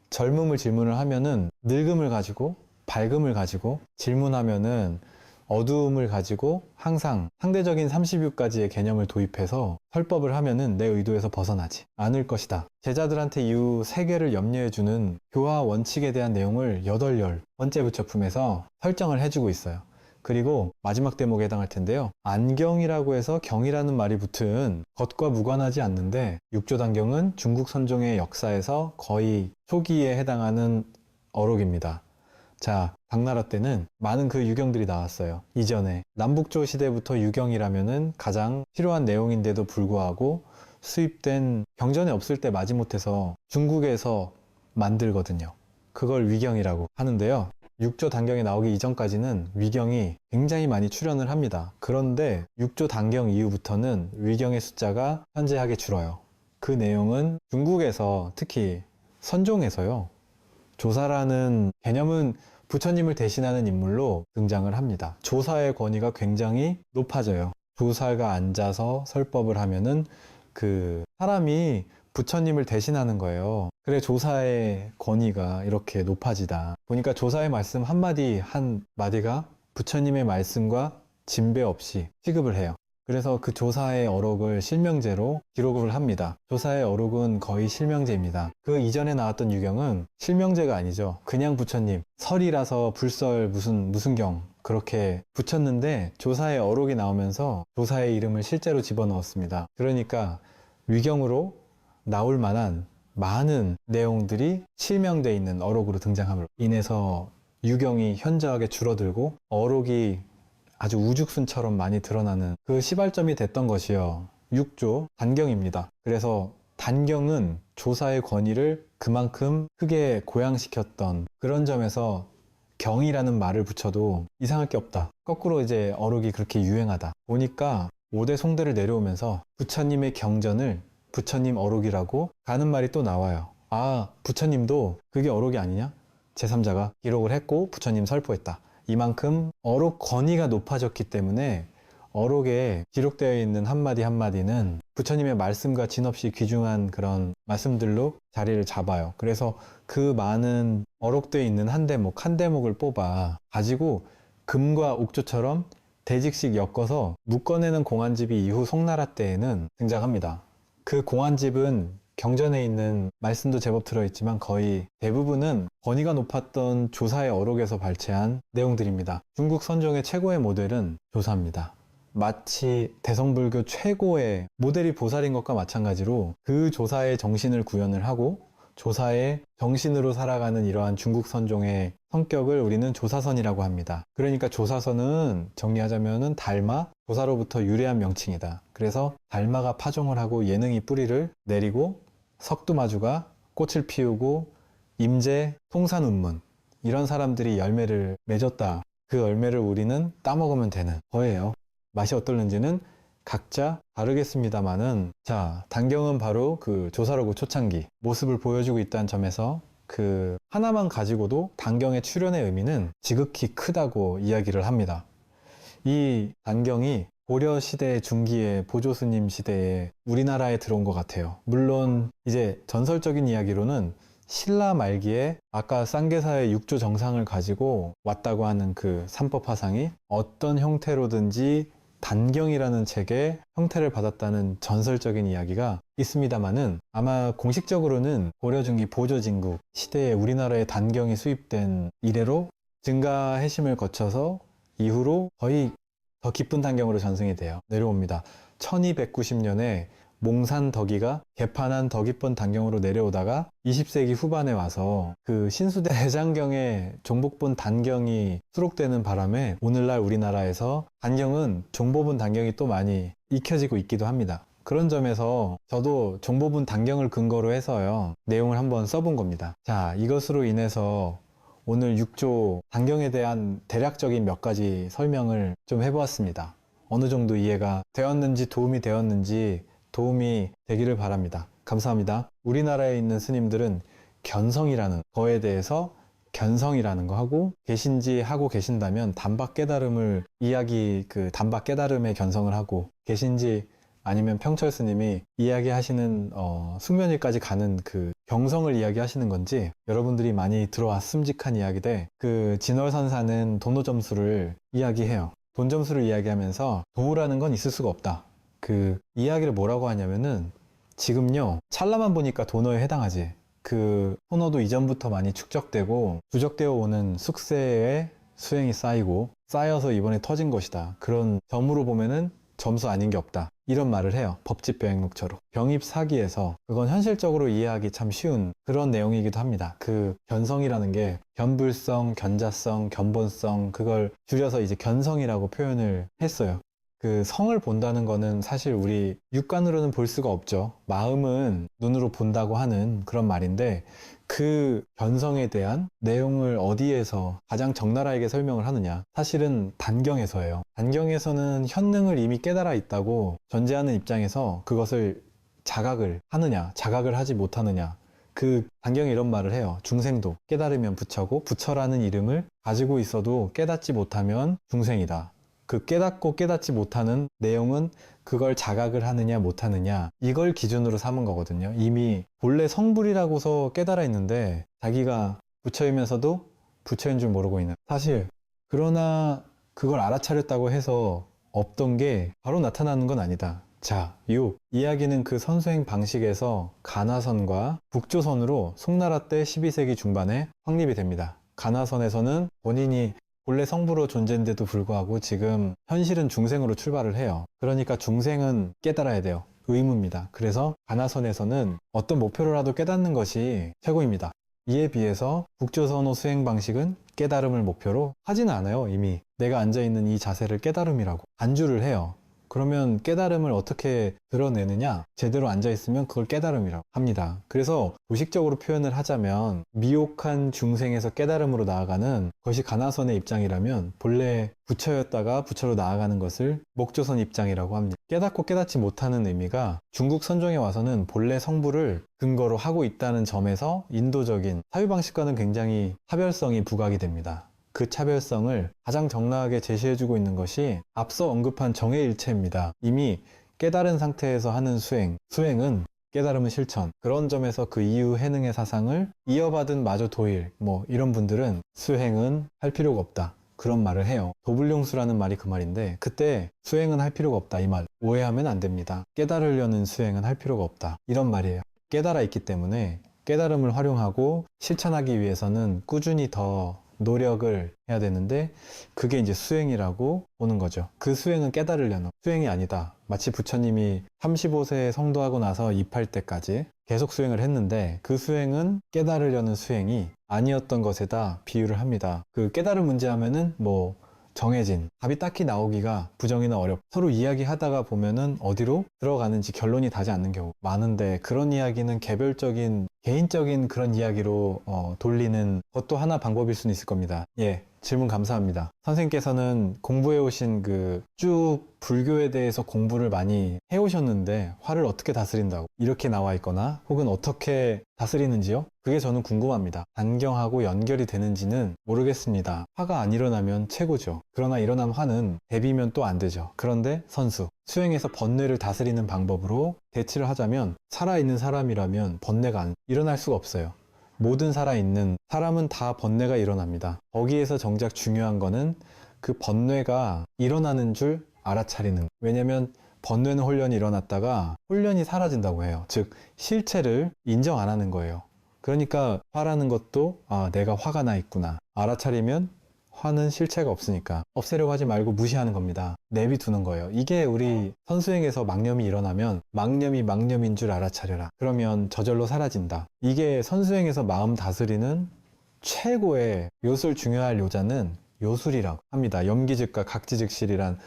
젊음을 질문을 하면은 늙음을 가지고 밝음을 가지고 질문하면은 어두움을 가지고 항상 상대적인 30유까지의 개념을 도입해서 설법을 하면은 내 의도에서 벗어나지 않을 것이다. 제자들한테 이후 세계를 염려해주는 교화 원칙에 대한 내용을 8번째 부처품에서 설정을 해주고 있어요. 그리고 마지막 대목에 해당할 텐데요. 안경이라고 해서 경이라는 말이 붙은 것과 무관하지 않는데 육조단경은 중국 선종의 역사에서 거의 초기에 해당하는 어록입니다. 자, 당나라 때는 많은 그 유경들이 나왔어요. 이전에 남북조 시대부터 유경이라면은 가장 필요한 내용인데도 불구하고 수입된 경전에 없을 때 마지못해서 중국에서 만들거든요. 그걸 위경이라고 하는데요. 육조 단경에 나오기 이전까지는 위경이 굉장히 많이 출현을 합니다. 그런데 육조 단경 이후부터는 위경의 숫자가 현저하게 줄어요. 그 내용은 중국에서 특히 선종에서요. 조사라는 개념은 부처님을 대신하는 인물로 등장을 합니다. 조사의 권위가 굉장히 높아져요. 조사가 앉아서 설법을 하면은 그 사람이 부처님을 대신하는 거예요. 그래 조사의 권위가 이렇게 높아지다 보니까 조사의 말씀 한마디가 부처님의 말씀과 진배 없이 취급을 해요. 그래서 그 조사의 어록을 실명제로 기록을 합니다. 조사의 어록은 거의 실명제입니다. 그 이전에 나왔던 유경은 실명제가 아니죠. 그냥 부처님, 설이라서 불설 무슨 경 그렇게 붙였는데 조사의 어록이 나오면서 조사의 이름을 실제로 집어넣었습니다. 그러니까 위경으로 나올 만한 많은 내용들이 실명되어 있는 어록으로 등장함으로 인해서 유경이 현저하게 줄어들고 어록이 아주 우죽순처럼 많이 드러나는 그 시발점이 됐던 것이요. 육조 단경입니다. 그래서 단경은 조사의 권위를 그만큼 크게 고양시켰던 그런 점에서 경이라는 말을 붙여도 이상할 게 없다. 거꾸로 이제 어록이 그렇게 유행하다 보니까 5대 송대를 내려오면서 부처님의 경전을 부처님 어록이라고 가는 말이 또 나와요. 아, 부처님도 그게 어록이 아니냐? 제3자가 기록을 했고 부처님 설포했다. 이만큼 어록 권위가 높아졌기 때문에 어록에 기록되어 있는 한마디 한마디는 부처님의 말씀과 진없이 귀중한 그런 말씀들로 자리를 잡아요. 그래서 그 많은 어록되어 있는 한 대목을 뽑아 가지고 금과 옥조처럼 대직씩 엮어서 묶어내는 공안집이 이후 송나라 때에는 등장합니다. 그 공안집은 경전에 있는 말씀도 제법 들어있지만 거의 대부분은 권위가 높았던 조사의 어록에서 발췌한 내용들입니다. 중국 선종의 최고의 모델은 조사입니다. 마치 대성불교 최고의 모델이 보살인 것과 마찬가지로 그 조사의 정신을 구현을 하고 조사의 정신으로 살아가는 이러한 중국 선종의 성격을 우리는 조사선이라고 합니다. 그러니까 조사선은 정리하자면은 달마, 조사로부터 유래한 명칭이다. 그래서 달마가 파종을 하고 예능이 뿌리를 내리고 석두마주가 꽃을 피우고 임재, 통산운문 이런 사람들이 열매를 맺었다. 그 열매를 우리는 따먹으면 되는 거예요. 맛이 어떨는지는 각자 다르겠습니다만은 자, 단경은 바로 그 조사로구 초창기 모습을 보여주고 있다는 점에서 그 하나만 가지고도 단경의 출현의 의미는 지극히 크다고 이야기를 합니다. 이 단경이 고려 시대 중기에 보조스님 시대에 우리나라에 들어온 것 같아요. 물론 이제 전설적인 이야기로는 신라 말기에 아까 쌍계사의 육조 정상을 가지고 왔다고 하는 그 삼법화상이 어떤 형태로든지 단경이라는 책의 형태를 받았다는 전설적인 이야기가 있습니다만은 아마 공식적으로는 고려 중기 보조진국 시대에 우리나라에 단경이 수입된 이래로 증가해심을 거쳐서 이후로 거의 더 깊은 단경으로 전승이 돼요. 내려옵니다. 1290년에 몽산 덕이가 개판한 더 깊은 단경으로 내려오다가 20세기 후반에 와서 그 신수대 대장경에 종복본 단경이 수록되는 바람에 오늘날 우리나라에서 단경은 종보본 단경이 또 많이 익혀지고 있기도 합니다. 그런 점에서 저도 종보본 단경을 근거로 해서요 내용을 한번 써본 겁니다. 자, 이것으로 인해서 오늘 6조 단경에 대한 대략적인 몇 가지 설명을 좀 해보았습니다. 어느 정도 이해가 되었는지 도움이 되기를 바랍니다. 감사합니다. 우리나라에 있는 스님들은 견성이라는 거에 대해서 견성이라는 거 하고 계신지 하고 계신다면 단박 깨달음을 그 단박 깨달음의 견성을 하고 계신지 아니면 평철 스님이 이야기하시는 숙면일까지 가는 그 경성을 이야기하시는 건지 여러분들이 많이 들어왔음직한 이야기인데 그 진월선사는 도노 점수를 이야기해요. 돈 점수를 이야기하면서 도라는 건 있을 수가 없다. 그 이야기를 뭐라고 하냐면은 지금요 찰나만 보니까 도너에 해당하지. 그 토너도 이전부터 많이 축적되고 누적되어 오는 숙세의 수행이 쌓여서 이번에 터진 것이다. 그런 점으로 보면은 점수 아닌 게 없다. 이런 말을 해요. 법집병행록처로. 병입사기에서 그건 현실적으로 이해하기 참 쉬운 그런 내용이기도 합니다. 그 견성이라는 게 견불성, 견자성, 견본성 그걸 줄여서 이제 견성이라고 표현을 했어요. 그 성을 본다는 거는 사실 우리 육관으로는 볼 수가 없죠. 마음은 눈으로 본다고 하는 그런 말인데 그 견성에 대한 내용을 어디에서 가장 적나라하게 설명을 하느냐? 사실은 단경에서예요. 단경에서는 현능을 이미 깨달아 있다고 전제하는 입장에서 그것을 자각을 하느냐, 자각을 하지 못하느냐. 그 단경에 이런 말을 해요. 중생도 깨달으면 부처고 부처라는 이름을 가지고 있어도 깨닫지 못하면 중생이다. 그 깨닫고 깨닫지 못하는 내용은 그걸 자각을 하느냐 못하느냐 이걸 기준으로 삼은 거거든요. 이미 본래 성불이라고서 깨달아 있는데 자기가 부처이면서도 부처인 줄 모르고 있는 사실. 그러나 그걸 알아차렸다고 해서 없던 게 바로 나타나는 건 아니다. 자, 이야기는 그 선수행 방식에서 가나선과 북조선으로 송나라 때 12세기 중반에 확립이 됩니다. 가나선에서는 본인이 본래 성부로 존재인데도 불구하고 지금 현실은 중생으로 출발을 해요. 그러니까 중생은 깨달아야 돼요. 의무입니다. 그래서 가나선에서는 어떤 목표로라도 깨닫는 것이 최고입니다. 이에 비해서 북조선호 수행 방식은 깨달음을 목표로 하지는 않아요. 이미 내가 앉아있는 이 자세를 깨달음이라고 안주를 해요. 그러면 깨달음을 어떻게 드러내느냐? 제대로 앉아있으면 그걸 깨달음이라고 합니다. 그래서 도식적으로 표현을 하자면 미혹한 중생에서 깨달음으로 나아가는 것이 가나선의 입장이라면 본래 부처였다가 부처로 나아가는 것을 목조선 입장이라고 합니다. 깨닫고 깨닫지 못하는 의미가 중국 선종에 와서는 본래 성부를 근거로 하고 있다는 점에서 인도적인 사유 방식과는 굉장히 차별성이 부각이 됩니다. 그 차별성을 가장 적나라하게 제시해주고 있는 것이 앞서 언급한 정해일체입니다. 이미 깨달은 상태에서 하는 수행은 깨달음은 실천. 그런 점에서 그 이후 해능의 사상을 이어받은 마저 도일, 이런 분들은 수행은 할 필요가 없다. 그런 말을 해요. 도불용수라는 말이 그 말인데 그때 수행은 할 필요가 없다 이 말 오해하면 안 됩니다. 깨달으려는 수행은 할 필요가 없다 이런 말이에요. 깨달아 있기 때문에 깨달음을 활용하고 실천하기 위해서는 꾸준히 더 노력을 해야 되는데 그게 이제 수행이라고 보는 거죠. 그 수행은 깨달으려는 수행이 아니다. 마치 부처님이 35세에 성도하고 나서 입할 때까지 계속 수행을 했는데 그 수행은 깨달으려는 수행이 아니었던 것에다 비유를 합니다. 그 깨달음 문제 하면은 정해진 답이 딱히 나오기가 부정이나 서로 이야기하다가 보면은 어디로 들어가는지 결론이 나지 않는 경우 많은데 그런 이야기는 개인적인 그런 이야기로 돌리는 것도 하나 방법일 수는 있을 겁니다. 예, 질문 감사합니다. 선생님께서는 공부해오신 쭉 불교에 대해서 공부를 많이 해오셨는데 화를 어떻게 다스린다고 이렇게 나와 있거나 혹은 어떻게 다스리는지요? 그게 저는 궁금합니다. 단경하고 연결이 되는지는 모르겠습니다. 화가 안 일어나면 최고죠. 그러나 일어난 화는 대비면 또 안 되죠. 그런데 수행에서 번뇌를 다스리는 방법으로 대치를 하자면 살아있는 사람이라면 번뇌가 일어날 수가 없어요. 모든 살아있는 사람은 다 번뇌가 일어납니다. 거기에서 정작 중요한 거는 그 번뇌가 일어나는 줄 알아차리는. 왜냐면 번뇌는 혼련이 일어났다가 혼련이 사라진다고 해요. 즉 실체를 인정 안 하는 거예요. 그러니까 화라는 것도 내가 화가 나 있구나 알아차리면 화는 실체가 없으니까 없애려고 하지 말고 무시하는 겁니다. 내비두는 거예요. 이게 우리 선수행에서 망념이 일어나면 망념이 망념인 줄 알아차려라. 그러면 저절로 사라진다. 이게 선수행에서 마음 다스리는 최고의 요술 중요할 요자는 요술이라고 합니다. 염기즉과 각지즉실이란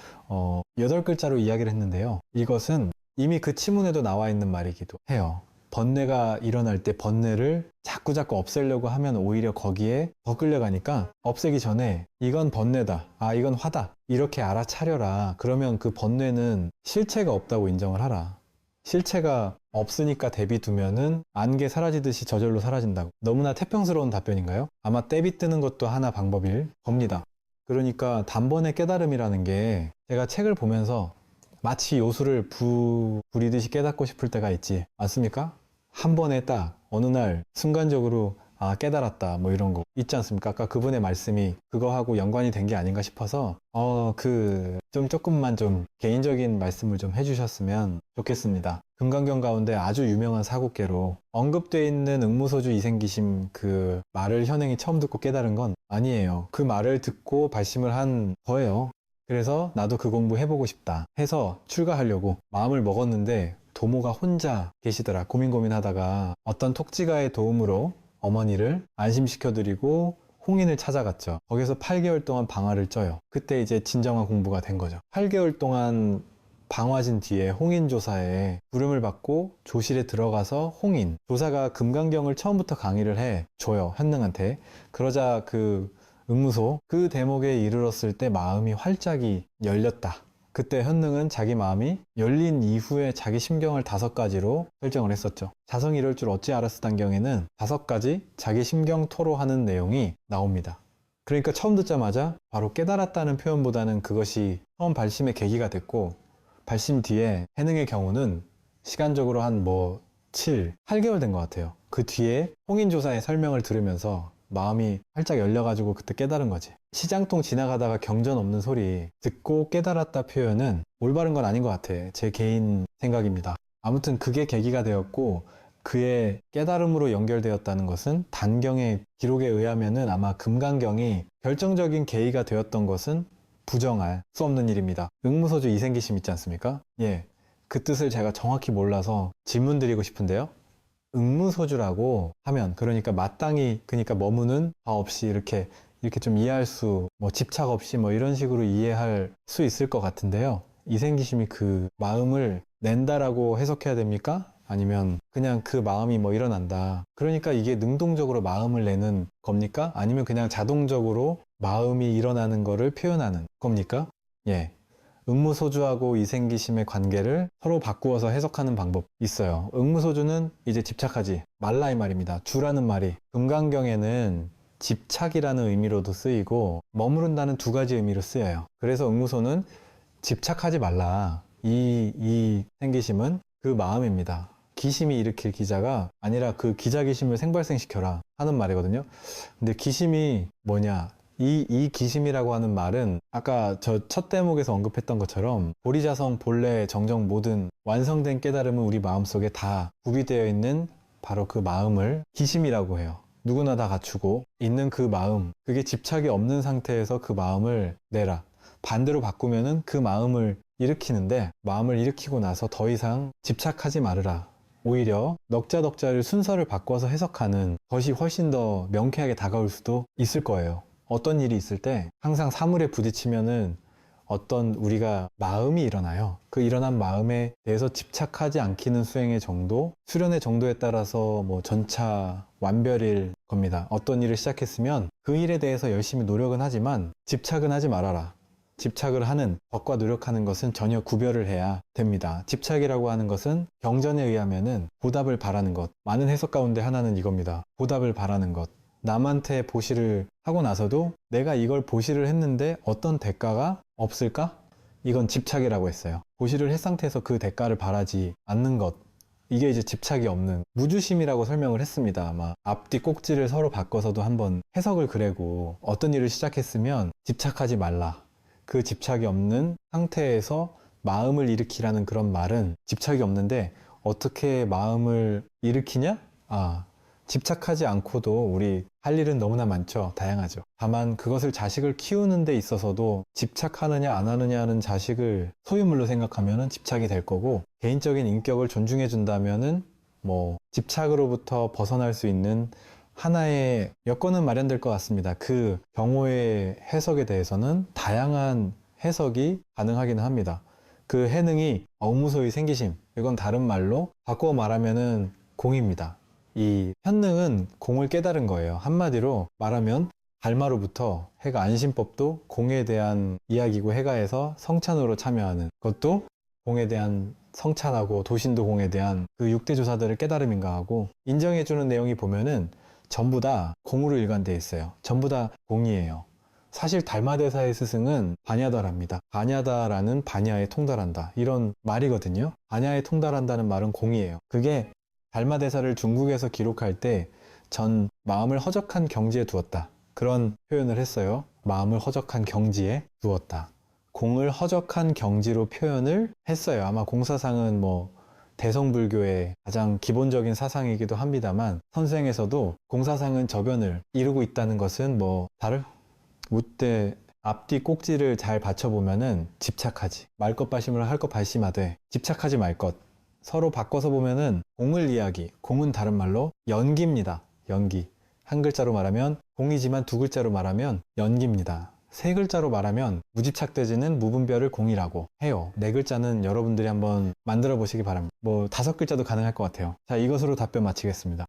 8글자로 이야기를 했는데요. 이것은 이미 그 치문에도 나와 있는 말이기도 해요. 번뇌가 일어날 때 번뇌를 자꾸자꾸 없애려고 하면 오히려 거기에 더 끌려가니까 없애기 전에 이건 번뇌다, 이건 화다 이렇게 알아차려라. 그러면 그 번뇌는 실체가 없다고 인정을 하라. 실체가 없으니까 대비 두면은 안개 사라지듯이 저절로 사라진다고. 너무나 태평스러운 답변인가요? 아마 떼비 뜨는 것도 하나 방법일 겁니다. 그러니까 단번에 깨달음이라는 게 제가 책을 보면서 마치 요술을 부리듯이 깨닫고 싶을 때가 있지 않습니까? 한 번에 딱 어느 날 순간적으로 깨달았다 뭐 이런 거 있지 않습니까? 아까 그분의 말씀이 그거하고 연관이 된 게 아닌가 싶어서 조금만 좀 개인적인 말씀을 좀 해주셨으면 좋겠습니다. 금강경 가운데 아주 유명한 사국계로 언급되어 있는 응무소주 이생기심 그 말을 현행이 처음 듣고 깨달은 건 아니에요. 그 말을 듣고 발심을 한 거예요. 그래서 나도 그 공부 해보고 싶다 해서 출가하려고 마음을 먹었는데 도모가 혼자 계시더라. 고민하다가 어떤 톡지가의 도움으로 어머니를 안심시켜드리고 홍인을 찾아갔죠. 거기서 8개월 동안 방화를 쪄요. 그때 이제 진정한 공부가 된 거죠. 8개월 동안 방화진 뒤에 홍인 조사에 부름을 받고 조실에 들어가서 홍인 조사가 금강경을 처음부터 강의를 해줘요. 현능한테. 그러자 그 응무소 그 대목에 이르렀을 때 마음이 활짝이 열렸다. 그때 현능은 자기 마음이 열린 이후에 자기 심경을 5가지로 설정을 했었죠. 자성이 이럴 줄 어찌 알았을 단경에는 5가지 자기 심경 토로하는 내용이 나옵니다. 그러니까 처음 듣자마자 바로 깨달았다는 표현보다는 그것이 처음 발심의 계기가 됐고, 발심 뒤에 해능의 경우는 시간적으로 한 8개월 된 것 같아요. 그 뒤에 홍인조사의 설명을 들으면서 마음이 활짝 열려가지고 그때 깨달은 거지. 시장통 지나가다가 경전 없는 소리 듣고 깨달았다 표현은 올바른 건 아닌 것 같아. 제 개인 생각입니다. 아무튼 그게 계기가 되었고, 그의 깨달음으로 연결되었다는 것은 단경의 기록에 의하면은 아마 금강경이 결정적인 계기가 되었던 것은 부정할 수 없는 일입니다. 응무소주 이생기심 있지 않습니까? 예, 그 뜻을 제가 정확히 몰라서 질문 드리고 싶은데요. 응무소주라고 하면 그러니까 마땅히 그러니까 머무는 바 없이 이렇게 좀 이해할 수 집착 없이 이런 식으로 이해할 수 있을 것 같은데요. 이생기심이 그 마음을 낸다라고 해석해야 됩니까? 아니면 그냥 그 마음이 일어난다. 그러니까 이게 능동적으로 마음을 내는 겁니까? 아니면 그냥 자동적으로 마음이 일어나는 거를 표현하는 겁니까? 예. 응무소주하고 이생기심의 관계를 서로 바꾸어서 해석하는 방법 있어요. 응무소주는 이제 집착하지 말라 이 말입니다. 주라는 말이 금강경에는 집착이라는 의미로도 쓰이고 머무른다는 2가지 의미로 쓰여요. 그래서 응무소는 집착하지 말라. 이 생기심은 그 마음입니다. 기심이 일으킬 기자가 아니라 그 기자기심을 생발생시켜라 하는 말이거든요. 근데 기심이 뭐냐? 이 기심이라고 하는 말은 아까 저 첫 대목에서 언급했던 것처럼 보리자성 본래 정정 모든 완성된 깨달음은 우리 마음속에 다 구비되어 있는 바로 그 마음을 기심이라고 해요. 누구나 다 갖추고 있는 그 마음, 그게 집착이 없는 상태에서 그 마음을 내라. 반대로 바꾸면은 그 마음을 일으키는데, 마음을 일으키고 나서 더 이상 집착하지 말으라. 오히려 넉자덕자를 순서를 바꿔서 해석하는 것이 훨씬 더 명쾌하게 다가올 수도 있을 거예요. 어떤 일이 있을 때 항상 사물에 부딪히면은 어떤 우리가 마음이 일어나요. 그 일어난 마음에 대해서 집착하지 않기는 수행의 정도, 수련의 정도에 따라서 전차 완별일 겁니다. 어떤 일을 시작했으면 그 일에 대해서 열심히 노력은 하지만 집착은 하지 말아라. 집착을 하는 것과 노력하는 것은 전혀 구별을 해야 됩니다. 집착이라고 하는 것은 경전에 의하면은 보답을 바라는 것. 많은 해석 가운데 하나는 이겁니다. 보답을 바라는 것. 남한테 보시를 하고 나서도 내가 이걸 보시를 했는데 어떤 대가가 없을까? 이건 집착이라고 했어요. 보시를 했 상태에서 그 대가를 바라지 않는 것. 이게 이제 집착이 없는 무주심이라고 설명을 했습니다. 아마 앞뒤 꼭지를 서로 바꿔서도 한번 해석을 그래고, 어떤 일을 시작했으면 집착하지 말라. 그 집착이 없는 상태에서 마음을 일으키라는 그런 말은 집착이 없는데 어떻게 마음을 일으키냐? 집착하지 않고도 우리 할 일은 너무나 많죠. 다양하죠. 다만 그것을 자식을 키우는 데 있어서도 집착하느냐 안 하느냐 하는 자식을 소유물로 생각하면 집착이 될 거고, 개인적인 인격을 존중해 준다면은 집착으로부터 벗어날 수 있는 하나의 여건은 마련될 것 같습니다. 그 경우의 해석에 대해서는 다양한 해석이 가능하기는 합니다. 그 해능이 응무소의 생기심, 이건 다른 말로 바꿔 말하면은 공입니다. 이 현능은 공을 깨달은 거예요. 한마디로 말하면 달마로부터 해가 안신법도 공에 대한 이야기고, 해가에서 성찬으로 참여하는 것도 공에 대한 성찬하고 도신도공에 대한 그 6대 조사들을 깨달음인가 하고 인정해주는 내용이 보면은 전부 다 공으로 일관되어 있어요. 전부 다 공이에요. 사실 달마대사의 스승은 반야다랍니다. 반야다라는 반야에 통달한다. 이런 말이거든요. 반야에 통달한다는 말은 공이에요. 그게 달마대사를 중국에서 기록할 때 전 마음을 허적한 경지에 두었다. 그런 표현을 했어요. 마음을 허적한 경지에 두었다. 공을 허적한 경지로 표현을 했어요. 아마 공사상은 뭐 대성불교의 가장 기본적인 사상이기도 합니다만 선생에서도 공사상은 저변을 이루고 있다는 것은 뭐 무대 앞뒤 꼭지를 잘 받쳐보면은 집착하지. 말 것 발심을 할 것 발심하되 집착하지 말 것. 서로 바꿔서 보면은 공을 이야기. 공은 다른 말로 연기입니다. 연기. 한 글자로 말하면 공이지만 두 글자로 말하면 연기입니다. 세 글자로 말하면 무집착되지는 무분별을 공이라고 해요. 네 글자는 여러분들이 한번 만들어 보시기 바랍니다. 뭐 5글자도 가능할 것 같아요. 자, 이것으로 답변 마치겠습니다.